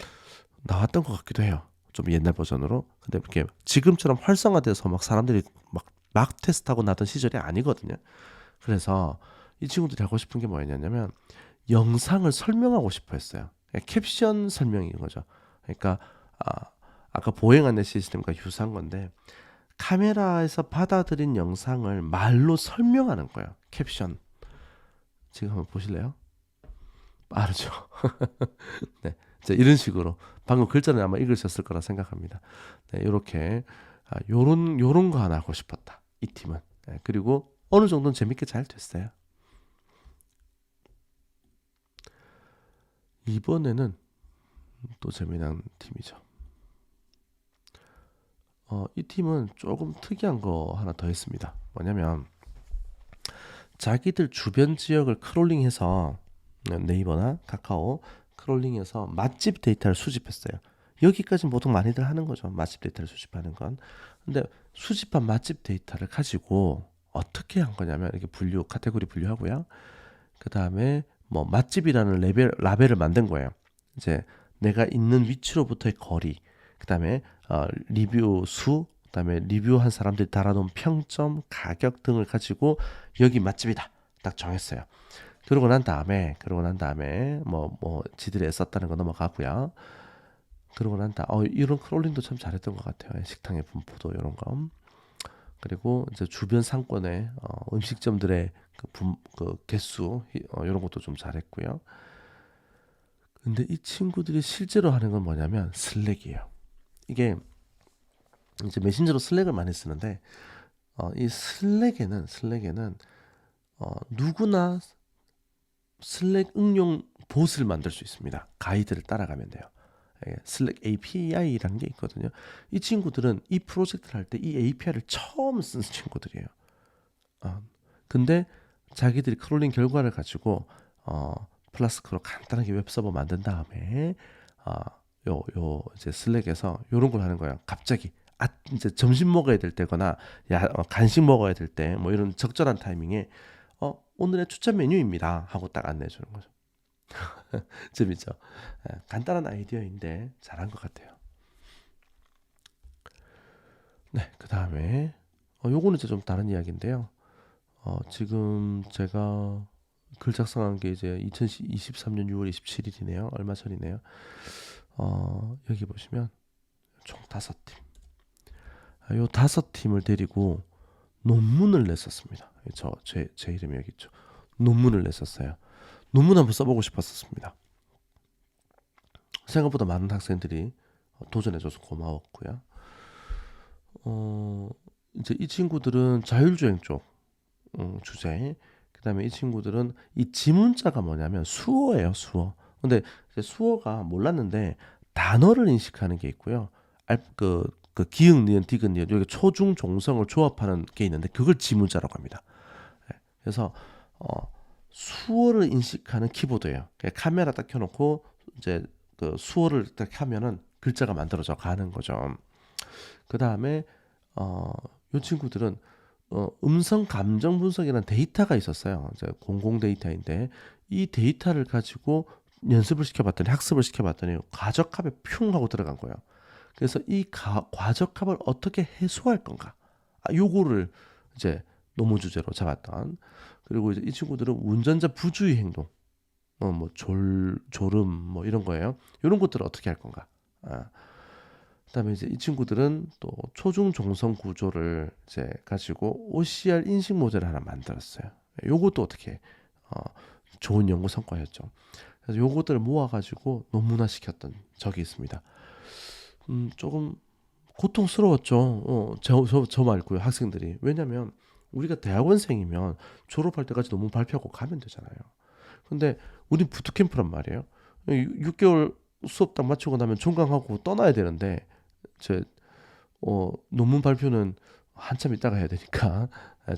나왔던 것 같기도 해요. 좀 옛날 버전으로. 근데 이렇게 지금처럼 활성화돼서 막 사람들이 막 테스트하고 나던 시절이 아니거든요. 그래서 이 친구들이 하고 싶은 게 뭐였냐면 영상을 설명하고 싶어 했어요. 캡션 설명인 거죠. 그러니까 아까 보행 안내 시스템과 유사한 건데 카메라에서 받아들인 영상을 말로 설명하는 거예요. 캡션. 지금 한번 보실래요? 빠르죠. 네, 이런 식으로 방금 글자는 아마 읽으셨을 거라 생각합니다. 네, 이렇게 요런 거 하나 하고 싶었다. 이 팀은. 네, 그리고 어느 정도는 재밌게 잘 됐어요. 이번에는 또 재미난 팀이죠. 이 팀은 조금 특이한 거 하나 더 했습니다. 뭐냐면 자기들 주변 지역을 크롤링해서 네이버나 카카오 크롤링해서 맛집 데이터를 수집했어요. 여기까지는 보통 많이들 하는 거죠. 맛집 데이터를 수집하는 건. 근데 수집한 맛집 데이터를 가지고 어떻게 한 거냐면 이렇게 카테고리 분류하고요. 그 다음에 뭐 맛집이라는 라벨을 만든 거예요. 이제 내가 있는 위치로부터의 거리, 그 다음에 리뷰 수, 그 다음에 리뷰한 사람들이 달아놓은 평점, 가격 등을 가지고 여기 맛집이다 딱 정했어요. 그러고 난 다음에 뭐 지들이 애썼다는 거 넘어가고요. 그러고 난 다음 이런 크롤링도 참 잘했던 것 같아요. 식당의 분포도 이런 거. 그리고 이제 주변 상권의 음식점들의 그 개수 이런 것도 좀 잘했고요. 근데 이 친구들이 실제로 하는 건 뭐냐면 슬랙이에요. 이게 이제 메신저로 슬랙을 많이 쓰는데 이 슬랙에는 누구나 슬랙 응용 봇을 만들 수 있습니다. 가이드를 따라가면 돼요. 슬랙 API라는 게 있거든요. 이 친구들은 이 프로젝트를 할 때 이 API를 처음 쓴 친구들이에요. 근데 자기들이 크롤링 결과를 가지고 플라스크로 간단하게 웹서버 만든 다음에 이제 슬랙에서 요런 걸 하는 거예요. 갑자기 이제 점심 먹어야 될 때거나 간식 먹어야 될 때 뭐 이런 적절한 타이밍에 오늘의 추천 메뉴입니다 하고 딱 안내해 주는 거죠. 재밌죠? 간단한 아이디어인데 잘한 것 같아요. 네, 그 다음에 요거는 이제 좀 다른 이야기인데요. 지금 제가 글 작성한 게 이제 2023년 6월 27일이네요. 얼마 전이네요. 여기 보시면 총 5팀. 요 5팀을 데리고 논문을 냈었습니다. 제 이름이 여기 있죠. 논문을 냈었어요. 논문 한번 써보고 싶었었습니다. 생각보다 많은 학생들이 도전해줘서 고마웠고요. 이제 이 친구들은 자율주행 쪽 주제. 그다음에 이 친구들은 이 지문자가 뭐냐면 수어예요, 수어. 근데 이제 수어가 몰랐는데 단어를 인식하는 게 있고요. 그 기역, 니은, 디귿, 니은 여기 초중 종성을 조합하는 게 있는데 그걸 지문자라고 합니다. 예, 그래서 수어를 인식하는 키보드예요. 카메라 딱 켜놓고 이제 그 수어를 딱 하면은 글자가 만들어져 가는 거죠. 그 다음에 이 친구들은 음성 감정 분석이라는 데이터가 있었어요. 이제 공공 데이터인데 이 데이터를 가지고 연습을 시켜봤더니 학습을 시켜봤더니 과적합에 퓨 하고 들어간 거예요. 그래서 이 과적합을 어떻게 해소할 건가? 요거를 이제 논문 주제로 잡았던. 그리고 이제 이 친구들은 운전자 부주의 행동, 뭐 졸음 뭐 이런 거예요. 이런 것들을 어떻게 할 건가? 그다음에 이제 이 친구들은 또 초중 종성 구조를 이제 가지고 OCR 인식 모델을 하나 만들었어요. 요것도 어떻게 좋은 연구 성과였죠. 그래서 요것들을 모아가지고 논문화 시켰던 적이 있습니다. 조금 고통스러웠죠. 저 말고요, 학생들이. 왜냐면 우리가 대학원생이면 졸업할 때까지 논문 발표하고 가면 되잖아요. 근데 우린 부트캠프란 말이에요. 6개월 수업 딱 마치고 나면 종강하고 떠나야 되는데 제 논문 발표는 한참 있다가 해야 되니까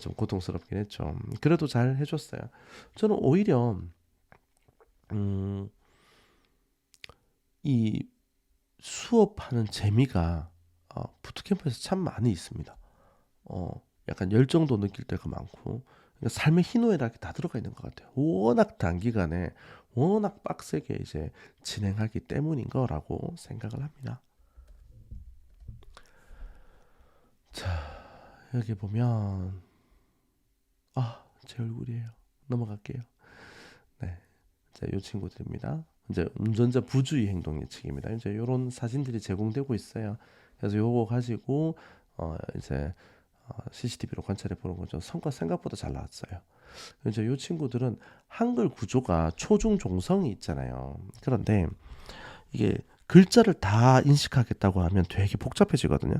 좀 고통스럽긴 했죠. 그래도 잘 해줬어요. 저는 오히려 이 수업하는 재미가 부트캠프에서 참 많이 있습니다. 약간 열정도 느낄 때가 많고 그러니까 삶의 희노애락이 다 들어가 있는 것 같아요. 워낙 단기간에 워낙 빡세게 이제 진행하기 때문인 거라고 생각을 합니다. 자, 여기 보면 제 얼굴이에요. 넘어갈게요. 네, 자, 이 친구들입니다. 이제 운전자 부주의 행동 예측입니다. 이제 이런 사진들이 제공되고 있어요. 그래서 요거 가지고 이제 CCTV로 관찰해 보는 거죠. 성과 생각보다 잘 나왔어요. 이제 이 친구들은 한글 구조가 초중 종성이 있잖아요. 그런데 이게 글자를 다 인식하겠다고 하면 되게 복잡해지거든요.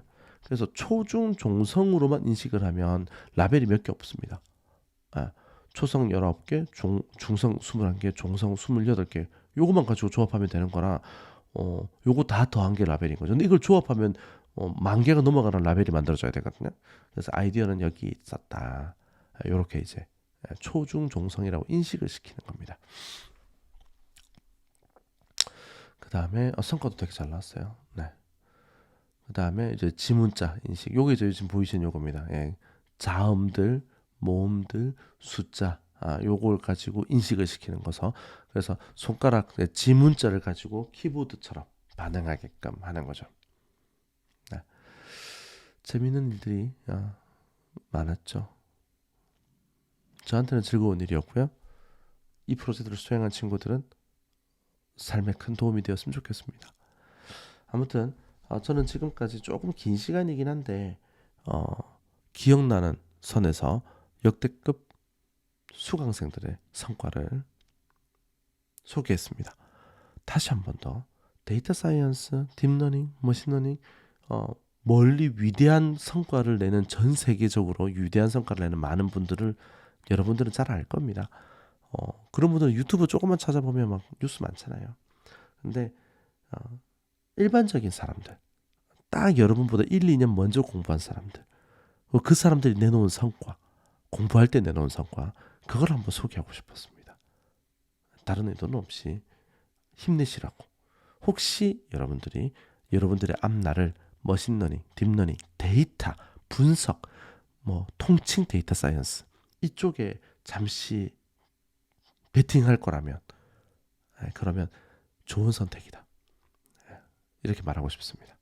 그래서 초중 종성으로만 인식을 하면 라벨이 몇 개 없습니다. 초성 19개, 중성 21개, 종성 28개. 요것만 가지고 조합하면 되는 거라 요거 다 더한 게 라벨인 거죠. 근데 이걸 조합하면 만 개가 넘어가는 라벨이 만들어져야 되거든요. 그래서 아이디어는 여기 있었다. 요렇게 이제 초중 종성이라고 인식을 시키는 겁니다. 그 다음에 성과도 되게 잘 나왔어요. 네. 그 다음에 이제 지문자 인식. 요게 이제 지금 보이시는 요겁니다. 예. 자음들, 모음들, 숫자. 요걸 가지고 인식을 시키는 거서. 그래서 손가락 지문자를 가지고 키보드처럼 반응하게끔 하는 거죠. 네. 재밌는 일들이 많았죠. 저한테는 즐거운 일이었고요. 이 프로젝트를 수행한 친구들은 삶에 큰 도움이 되었으면 좋겠습니다. 아무튼 저는 지금까지 조금 긴 시간이긴 한데 기억나는 선에서 역대급 수강생들의 성과를 소개했습니다. 다시 한 번 더 데이터 사이언스, 딥러닝, 머신러닝 멀리 위대한 성과를 내는 전 세계적으로 위대한 성과를 내는 많은 분들을 여러분들은 잘 알 겁니다. 그런 분들은 유튜브 조금만 찾아보면 막 뉴스 많잖아요. 근데 일반적인 사람들, 딱 여러분보다 1, 2년 먼저 공부한 사람들, 그 사람들이 내놓은 성과, 공부할 때 내놓은 성과, 그걸 한번 소개하고 싶었습니다. 다른 의도는 없이 힘내시라고. 혹시 여러분들의 앞날을 머신러닝, 딥러닝, 데이터, 분석, 통칭 데이터 사이언스 이쪽에 잠시 베팅할 거라면 그러면 좋은 선택이다. 이렇게 말하고 싶습니다.